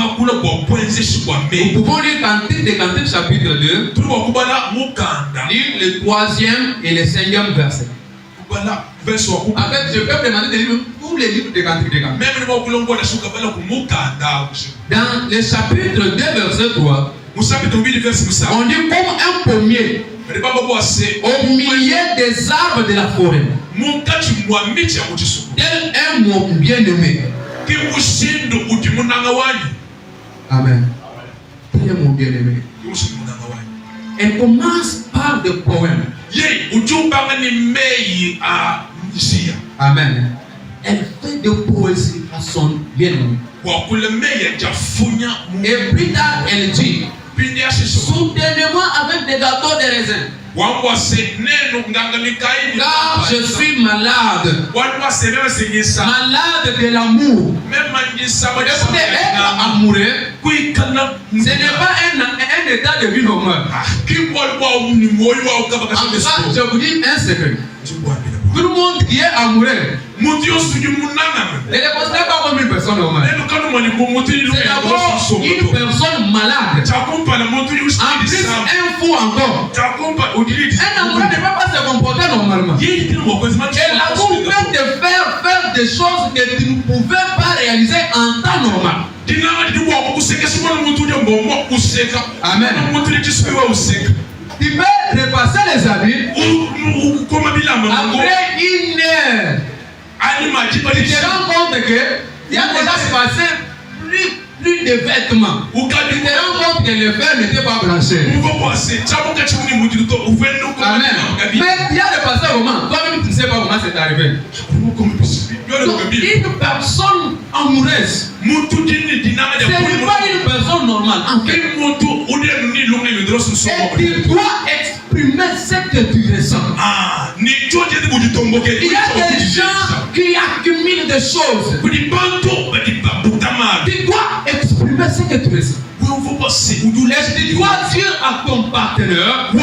pouvons lire Cantique des Cantiques chapitre 2, lire le 3e et le 5e verset. Avec, je peux demander de lire tous les livres de Cantique des Cantiques. Dans le chapitre 2, verset 3, on dit comme un pommier au milieu des arbres de la forêt. Tel un mot bien-aimé. Amen. Tel un mot bien-aimé. Elle commence par des poèmes. Amen. Elle fait des poésies à son bien-aimé. Et plus tard, elle dit, soutenez-moi avec des gâteaux de raisin. Car je suis malade. Malade de l'amour. Être amoureux, ce n'est pas un état de vie normal. En tout cas, je vous dis un secret. Tout le monde qui est amoureux ne le considère pas comme une personne normale. C'est d'abord une personne malade. En plus, un fou encore. Un amoureux ne peut pas se comporter normalement. Et l'amour peut te faire des choses que tu ne pouvais pas réaliser en temps normal. Amen. Tu peux repasser les habits après une heure. Tu te rends compte que tu as déjà passé plus de vêtements. Tu te rends compte que le fer n'était pas branché. Amen. Mais tu as repassé au moment. Toi-même, tu ne sais pas comment c'est arrivé. Donc, une personne amoureuse, ce n'est pas une personne normale. En fait, et tu dois exprimer ce que tu ressens. Il y a des gens qui accumulent des choses. Tu dois exprimer ce que tu ressens. Et tu dois dire à ton partenaire ce que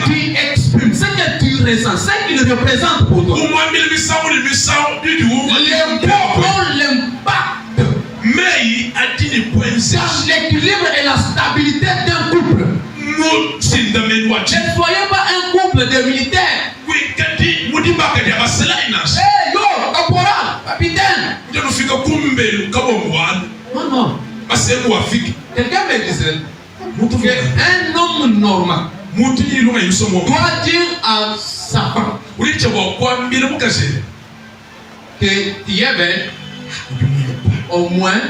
tu exprimes, ce que tu ressens, ce qu'il représente pour toi. Les mots ont l'impact dans l'équilibre et la stabilité d'un couple. Ne soyez pas un couple de militaires. Hey yo, caporal, capitaine. Non. Quelqu'un me disait qu'un homme normal doit dire à sa femme que tu es belle au moins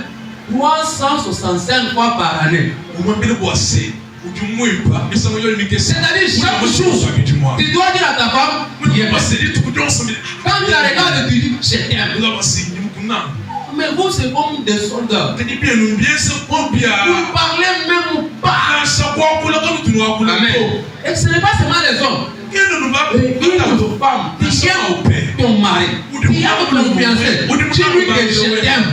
365 fois par année. C'est-à-dire chaque jour, tu dois dire à ta femme, quand tu la regardes, tu dis, je t'aime. Mais vous, c'est comme des soldats. Vous ne parlez même pas. Amen. Et ce n'est pas seulement les hommes. Une femme qui aime ton mari, qui aime ton fiancé, tu lui dis je t'aime.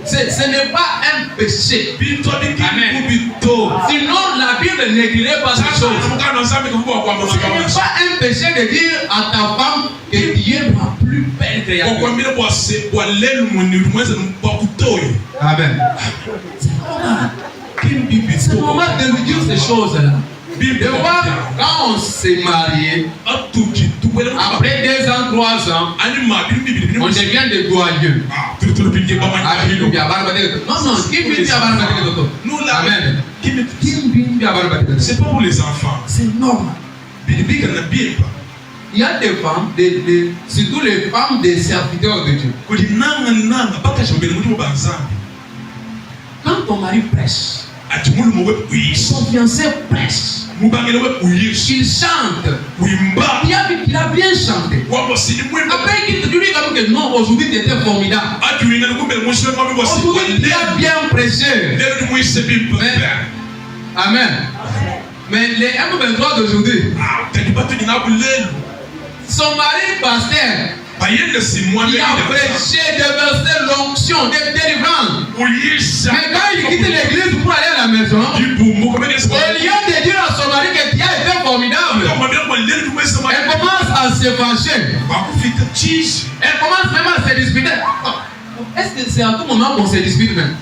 Ce n'est pas un péché. Amen. Sinon, la Bible ne dirait pas ces choses. Ce n'est pas un péché de dire à ta femme que tu es ma plus belle créature. Amen. C'est normal de lui dire ces choses-là. De voir quand on s'est marié, après 2 ans, 3 ans, on devient des douaniers. Amen. C'est pas pour les enfants. C'est normal. Il y a des femmes, surtout les femmes des serviteurs de Dieu. Quand ton mari prêche, Son fiancé prêche. Il chante. Il a bien chanté. Après, il te dit comme que non, aujourd'hui tu étais formidable. Aujourd'hui tu as bien prêché. Amen. Mais les M23 d'aujourd'hui, son mari pasteur, il a prêché, déversé l'onction, des délivrances. Mais quand il quitte l'église pour aller à la maison, au lieu de dire à son mari que tu as été formidable, elle commence à se fâcher. Elle commence même à se disputer. Est-ce que c'est à tout moment qu'on se dispute même?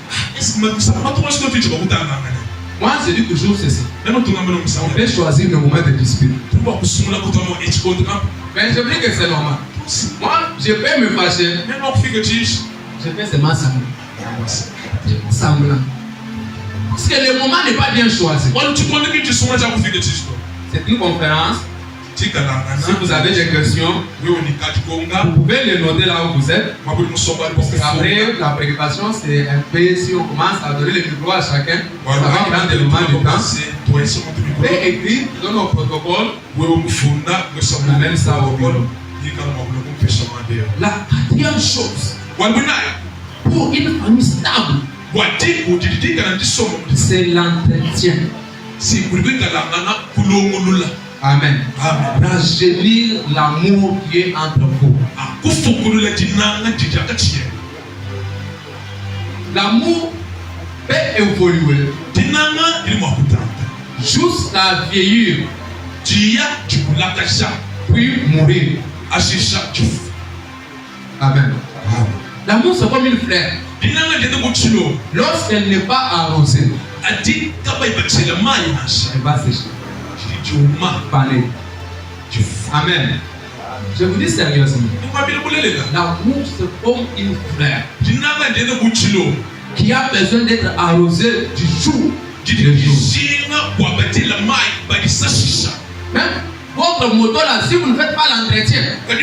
Moi, je dis toujours ceci. On peut choisir le moment de dispute. Mais je dis que c'est normal. Moi, je peux me fâcher. Je fais seulement semblant. Parce que le moment n'est pas bien choisi. C'est une conférence. Si vous avez des questions, vous pouvez les noter là où vous êtes. Après, la préoccupation, c'est un peu si on commence à donner le micro à chacun, ça va prendre le moment du temps. Et écrit dans nos protocoles, on amène ça au bureau. La quatrième chose, pour une famille stable, c'est l'entretien. Amen. Rajeunir l'amour qui est entre vous. L'amour peut évoluer jusqu'à vieillir, puis mourir. Amen. L'amour c'est comme une fleur. Lorsqu'elle n'est pas arrosée, elle va sécher. Parler. Amen. Je vous dis sérieusement. L'amour c'est comme une fleur qui a besoin d'être arrosée du jour. Même votre moto là, si vous ne faites pas l'entretien, après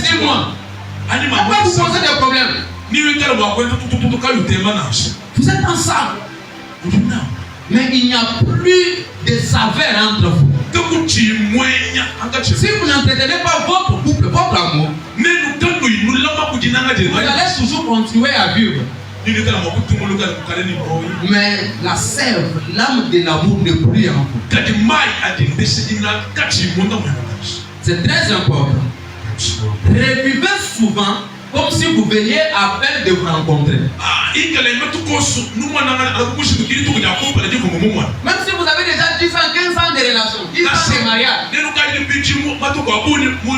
6 mois, après vous posez des problèmes. Vous êtes ensemble. Mais il n'y a plus de saveur entre vous. Si vous n'entretenez pas votre couple, votre amour, vous allez toujours continuer à vivre. Mais la sève, l'âme de l'amour ne brille en vous. C'est très important. Revivez souvent comme si vous veniez à peine de vous rencontrer. Même si vous avez déjà 10 ans, 15 ans de relation, 10 ans de mariage,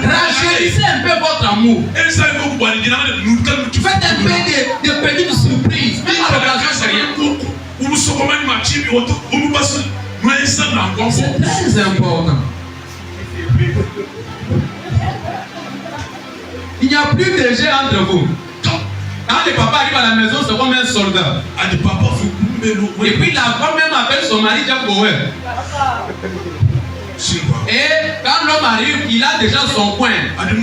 rajeunissez un peu votre amour. Faites un peu de petites surprises. C'est très important. Il n'y a plus de jeu entre vous. Quand le papa arrive à la maison, c'est comme un soldat. Et puis la femme même appelle son mari Jack Bowen. Et quand l'homme arrive, il a déjà son coin. Il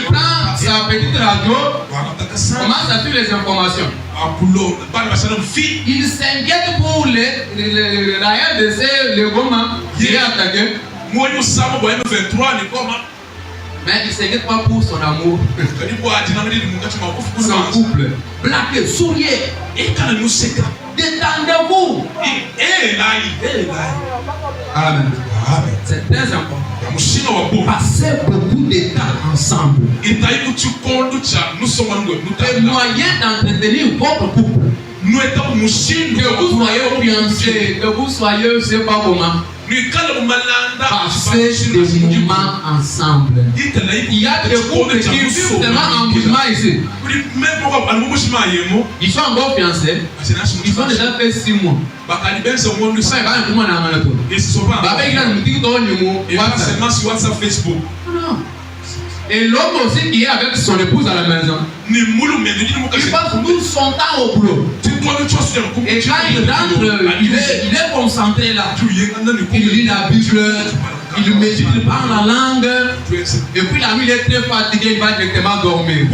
prend sa petite radio, commence à suivre les informations. Il s'inquiète pour l'arrière de le Goma qui est attaqué. Mais il ne s'inquiète pas pour son amour. Son couple. Blaguez, souriez. Détendez-vous. Amen. C'est très important. Passez beaucoup de temps ensemble. Le moyen d'entretenir votre couple. Que vous soyez fiancés, que vous soyez, je ne sais pas comment. Passer des moments ensemble. Il y a des couples qui vivent tellement en mouvement ici. Ils sont encore fiancés. Ils ont déjà fait 6 mois. Et l'homme aussi qui est avec son épouse à la maison, il passe tout son temps au boulot. Et quand il rentre, il est concentré là. Il lit la Bible, il médite, il parle la langue. Et puis la nuit, il est très fatigué, il va directement dormir.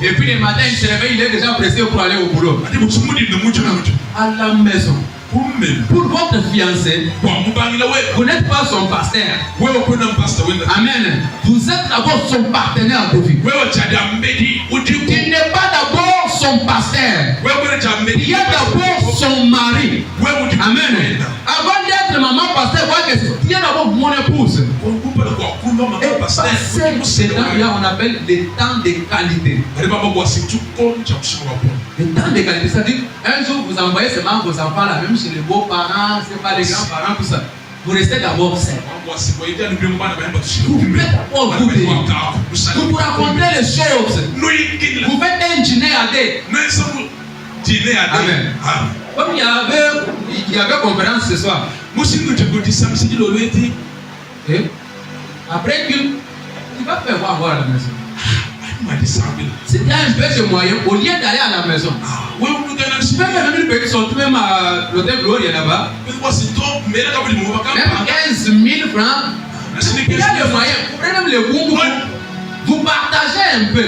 Et puis le matin, il se réveille, il est déjà pressé pour aller au boulot. À la maison. Pour votre fiancé, vous n'êtes pas son pasteur. Amen. Vous êtes d'abord son partenaire de vie. Il n'est pas d'abord son pasteur. Il y a d'abord son mari. Amen. Avant d'être maman pasteur, il y a d'abord mon épouse. Et passer, on appelle les temps de qualité. Les temps de qualité, c'est-à-dire, un jour vous envoyez seulement vos enfants là, même chez les beaux-parents, c'est pas les grands-parents, tout ça. Vous restez d'abord seul. Vous faites d'abord vous racontez les choses. Vous faites un dîner à deux. Amen. Comme il y avait conférence ce soir. Et après il va faire voir à la maison. C'était un peu de moyen, au lieu d'aller à la maison. Je peux même une petite sortie, même à l'hôtel Gloria là-bas. Même 15 000 francs. Il y a des moyens. Vous prenez même les bons. Vous partagez un peu.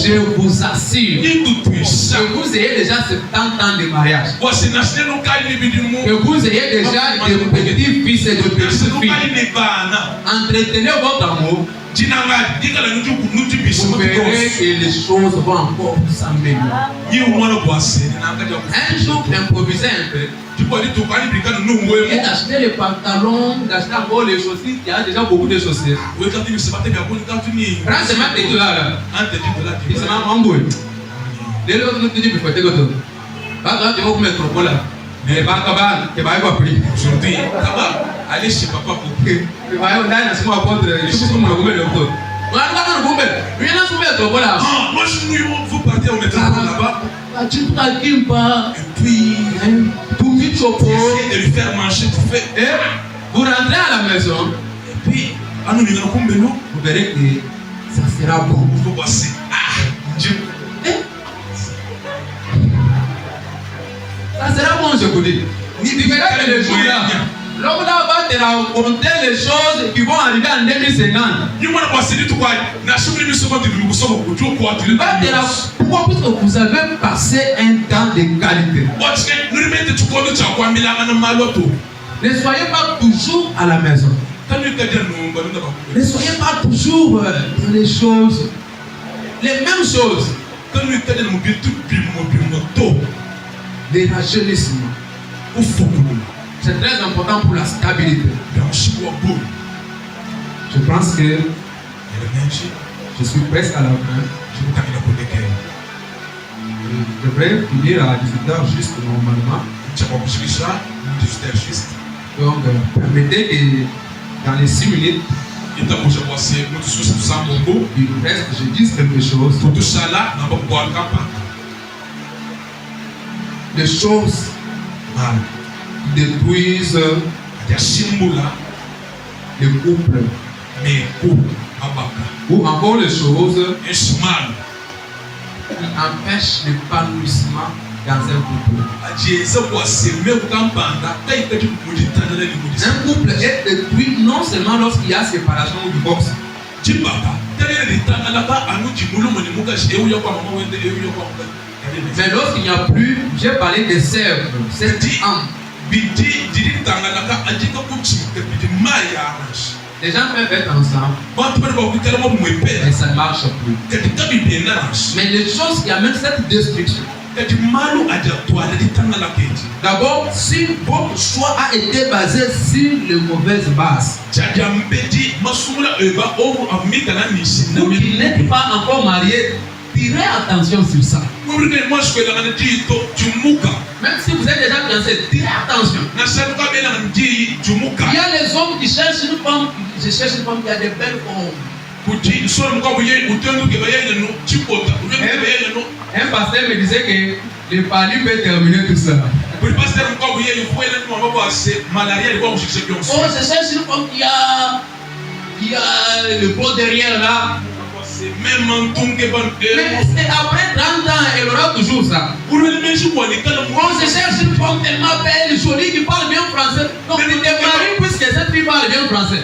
Je vous assure. Que vous ayez déjà 70 ans de mariage. Que vous ayez déjà des petits-fils et des petites-filles. Entretenez votre amour. Vous verrez que les choses vont encore s'améliorer. Un jour, improvisez un peu. Et d'acheter les pantalons, d'acheter encore les chaussures. Il y a déjà beaucoup de chaussures. Prends seulement tes $2 là. Il se met en boule. Dès lors que tu dis que tu fais tout. Pas tu vas vous mettre au là. Mais pas tu vas pas prier. Aujourd'hui, allez chez papa pour prier. Tu vas aller dans ce mois contre les choses comme le gouvernement de l'autre. Moi, vous partez au métro là-bas. Tu ne t'inquiètes pas. Et puis, tout vite chapeau. Essayez de lui faire manger, tout fait. Et vous rentrez à la maison. Et puis, vous verrez que ça sera bon. Vous passez. Ça sera bon, je vous dis. Tu verras que les jours là. L'homme là va te raconter les choses qui vont arriver en 2050. Pourquoi? Parce que vous avez passé un temps de qualité. Ne soyez pas toujours à la maison. Ne soyez pas toujours dans les choses, les mêmes choses. Les rajeunissement. C'est très important pour la stabilité. Je pense que je suis presque à la fin. Je devrais finir à 18h juste normalement. Donc, permettez que dans les 6 minutes, il nous reste que je dise quelque chose. Des choses qui détruisent les couples. Ou encore les choses qui empêchent l'épanouissement dans un couple. Un couple est détruit non seulement lorsqu'il y a séparation ou divorce. Mais lorsqu'il n'y a plus, j'ai parlé des cercles, cette âme. Les gens peuvent être ensemble, mais ça ne marche plus. Mais les choses qui amènent cette destruction. D'abord, si votre choix a été basé sur les mauvaises bases, vous qui n'êtes pas encore marié, tirez attention sur ça. Même si vous êtes déjà fiancé, tirez attention. Il y a les hommes qui cherchent une femme, je cherche une femme qui a des belles formes. Un pasteur me disait que le palu peut terminer tout ça. Oh, je cherche une femme qui a le beau derrière là. Mais c'est après 30 ans, elle aura toujours ça. On se cherche une pommes tellement belles, jolies, qui parlent bien français. Donc tu te maries puisque cette fille parle bien français.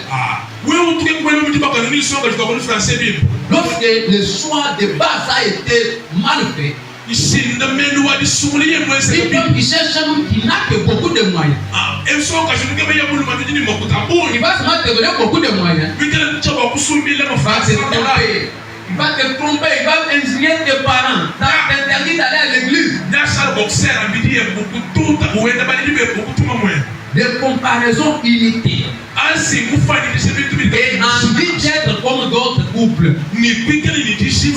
Lorsque le choix de base a été mal fait, il cherche un homme qui n'a que beaucoup de moyens. Il va se mettre donner beaucoup de moyens. Il va te tromper, il va insulter tes parents. Ça t'interdit d'aller à l'église. Des comparaisons inutiles. Et envie d'être comme d'autres couples.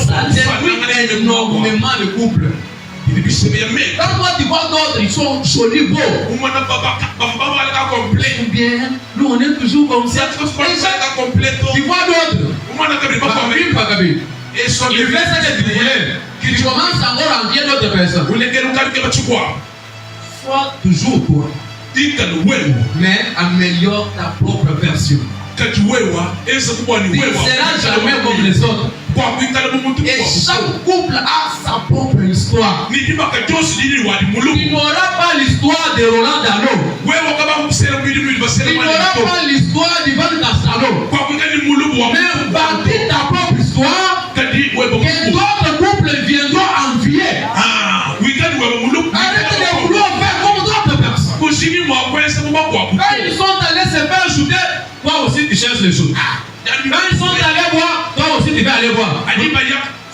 Ça détruit énormément le couple. Quand toi tu vois d'autres, ils sont jolis, beaux. Ou bien, nous on est toujours comme ça. Tu vois d'autres. Il fait ce que tu voulais. Tu commences encore à envier d'autres personnes. Sois toujours toi. Mais améliore ta propre version. Tu ne seras jamais comme les autres. Et chaque couple a sa propre histoire. Tu n'auras pas l'histoire de Roland Dano. Tu n'auras pas l'histoire d'Ivan Cassano. Mais bâtis ta propre histoire que d'autres couples viendront envier. Arrête de vouloir faire comme d'autres personnes. Quand ils sont allés se faire shooter, toi aussi tu cherches les choses. Quand ils sont allés voir, toi aussi tu vas aller voir.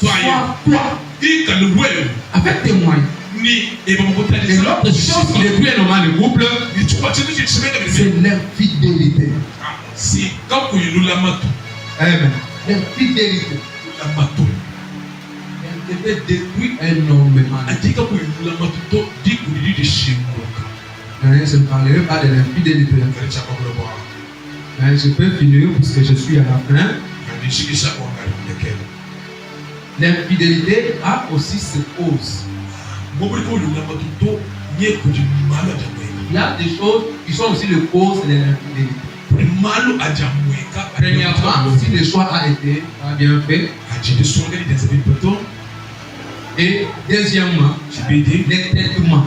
Sois toi. Avec tes moyens. Et l'autre chose qui détruit énormément le couple, c'est l'infidélité. Amen. L'infidélité. Elle devait détruire énormément. Je ne parlerai pas de l'infidélité. Mais je peux finir puisque je suis à la fin. L'infidélité a aussi ses causes. Il y a des choses qui sont aussi les causes de l'infidélité. Premièrement, si le choix a été bien fait. Et deuxièmement, les traitements.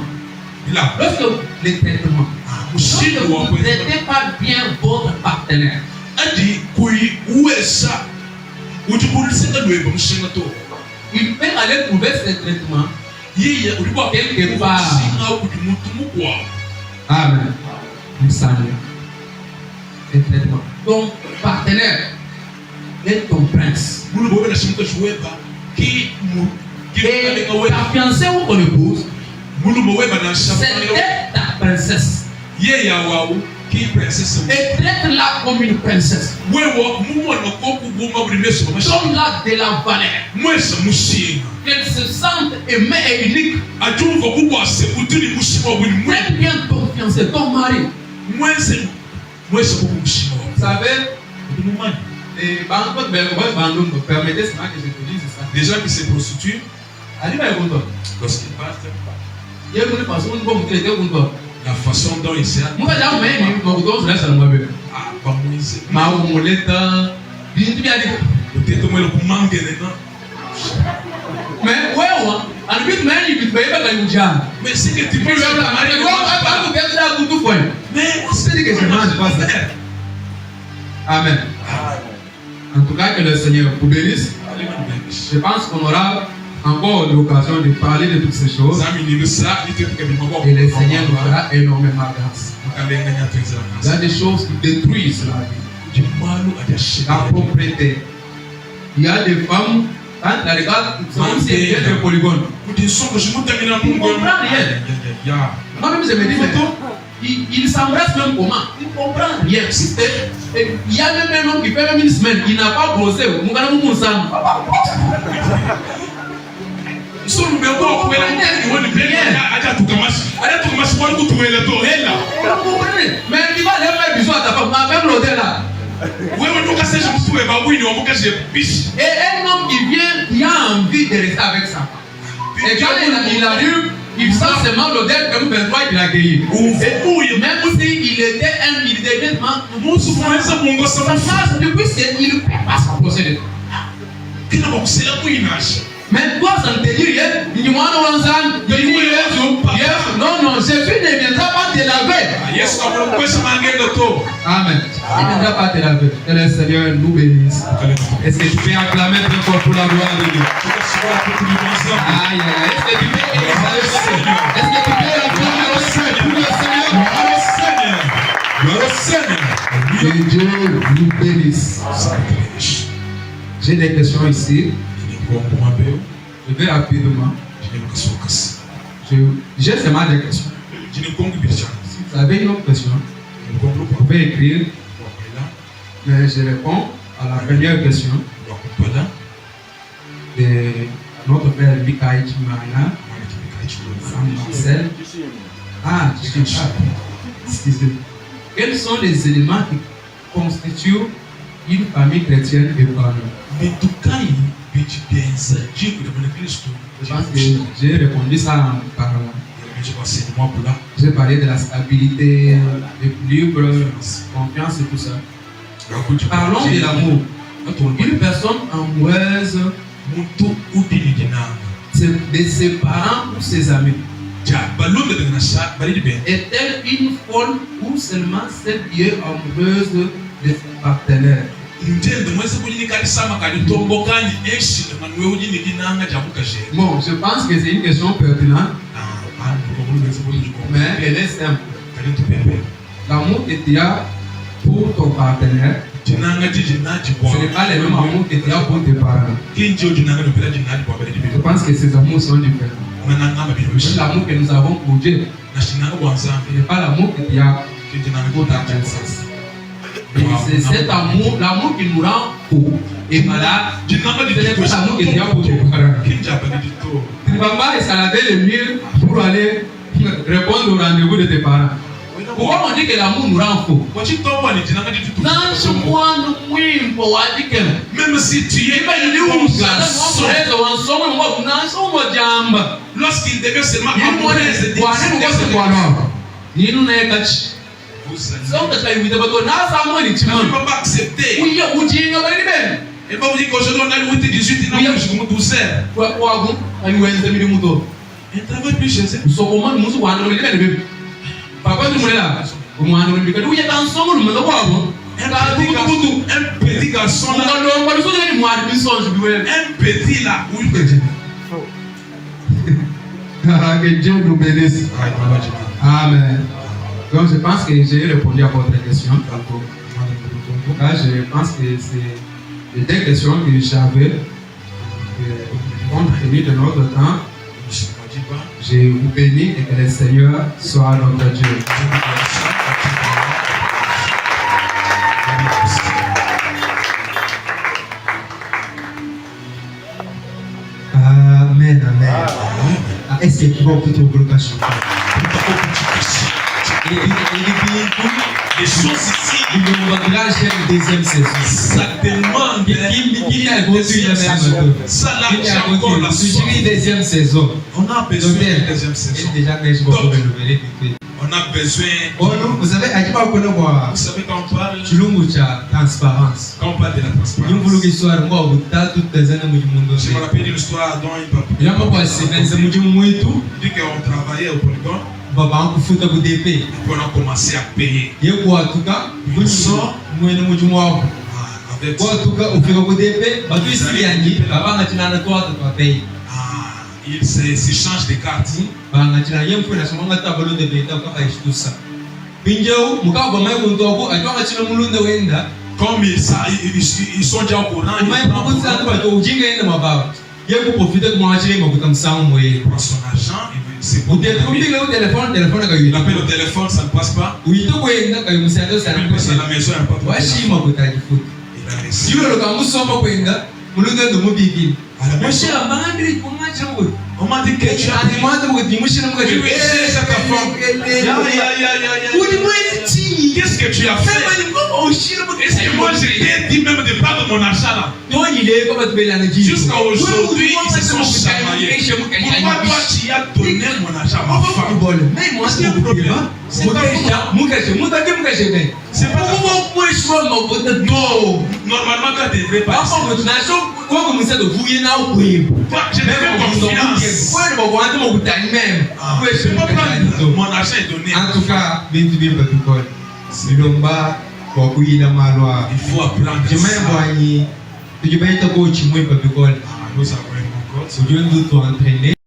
Lorsque les traitements, lorsque vous ne traitez pas bien votre partenaire, il peut aller trouver ce traitement quelque part. Amen. Les traitements. Ton partenaire est ton prince. Et ta fiancée ou ton épouse, c'était ta princesse. Et traite-la comme une princesse. Donne-la de la valeur. Qu'elle se sente aimée et unique. Traite bien ton fiancé, ton mari. Vous savez, les banques permettez seulement que je te dise ça. Des gens qui se prostituent, lorsqu'ils partent, la façon dont ils servent. Mais c'est que tu peux faire la mariée. Mais c'est que je mange pas ça. Amen. En tout cas, que le Seigneur vous bénisse. Je pense qu'on aura encore l'occasion de parler de toutes ces choses. Et le Seigneur nous fera énormément grâce. Il y a des choses qui détruisent la vie. La propriété. Il y a des femmes, quand tu les regardes, c'est des polygones. Tu ne comprends rien. Moi-même, je me dis, il s'embrasse même comment? Il ne comprend rien. Il y a même un homme qui fait même une semaine, il n'a pas brossé. Mais il va aller faire bisous à ta femme, avec l'hôtel là. Et un homme qui vient, il a envie de rester avec sa femme. Et quand il arrive, il sent seulement l'odeur comme 23 qu'il a accueilli. Et même s'il était un, il devait ça marche depuis qu'il ne peut pas s'approcher. Mais toi, ça ne te dit rien. Non, non, je suis né Amen. Il n'est déjà pas te laver. Que le Seigneur nous bénisse. Est-ce que tu peux acclamer très fort pour la gloire de Dieu? Aïe, aïe, aïe. Est-ce que tu peux acclamer le Seigneur pour le Seigneur? Que Dieu nous bénisse. J'ai des questions ici. Je vais rapidement. J'ai seulement des questions. Si vous avez une autre question, vous pouvez écrire. Mais je réponds à la première question de notre frère Mikaï Chimana, Marcel. Ah, excusez. Quels sont les éléments qui constituent une famille chrétienne épanouie? Je pense que j'ai répondu ça en parlant. J'ai parlé de la stabilité, l'équilibre, confiance et tout ça. Parlons de l'amour. Une personne amoureuse, de ses parents ou ses amis, est-elle une folle ou seulement celle qui est amoureuse de ses partenaires? Bon, je pense que c'est une question pertinente, mais elle est simple. L'amour que tu as pour ton partenaire, ce n'est pas le même amour que tu as pour tes parents. Je pense que ces amours sont différents. L'amour que nous avons pour Dieu, ce n'est pas l'amour que tu as pour ta princesse. C'est cet amour, l'amour qui nous rend fous et malades. Ce n'est pas l'amour que tu as pour tes parents. Tu ne vas pas escalader le mur pour aller répondre au rendez-vous de tes parents. Pourquoi on dit que l'amour nous rend fous? Même si tu es un garçon, lorsqu'il devient seulement amoureux de Dieu, tu ne peux pas accepter. Et pas vous dire qu'aujourd'hui on a le 8 18, il n'a pas eu comme 12 heures. Il travaille plus chez eux. Un petit garçon là, un petit là, oui. Que Dieu nous bénisse. Amen. Donc je pense que j'ai répondu à votre question. Là, je pense que c'est des questions que j'avais. Compte tenu de notre temps, je vous bénis et que le Seigneur soit notre Dieu. Amen, amen. Est-ce que tu vas plutôt bloquer? Les choses ici, une deuxième saison. ça demande. Ça là, j'ai encore la soif. Une deuxième saison. On a besoin d'une deuxième saison. On a besoin. Vous savez, Vous savez quand on parle. transparence. Quand on parle de la transparence. Je me rappelle une histoire dont il dit qu'on travaillait au polygone. Et on a commencé à payer. Avec il s'échange des cartes. Comme ils sont déjà au courant, il prend son argent. Il appelle au téléphone, ça ne passe pas. Il appelle à la maison, il n'a pas on m'a dit que tu as qu'est-ce que tu as fait? Est-ce que moi je t'ai dit même de prendre mon argent là? Jusqu'à aujourd'hui, ils se sont chamaillés. Pourquoi toi tu as donné mon argent à ma femme? C'est pas soit mon côté Non, normalement, toi, tu devrais pas. Enfin, mon nation, quoi comme ça de vous y n'a oublié. Je te fais confiance. Quoi ne m'augmente mon côté même. Je ne peux pas. Mon argent est donné. En tout cas, bintu bien papikol. Silomba kwa kuina malwa. Il faut apprendre Jemaye ça. bwanyi. Tujibaita ko chimwe papikol. Nous avons un bon code. Ujue ndu tu entraîner.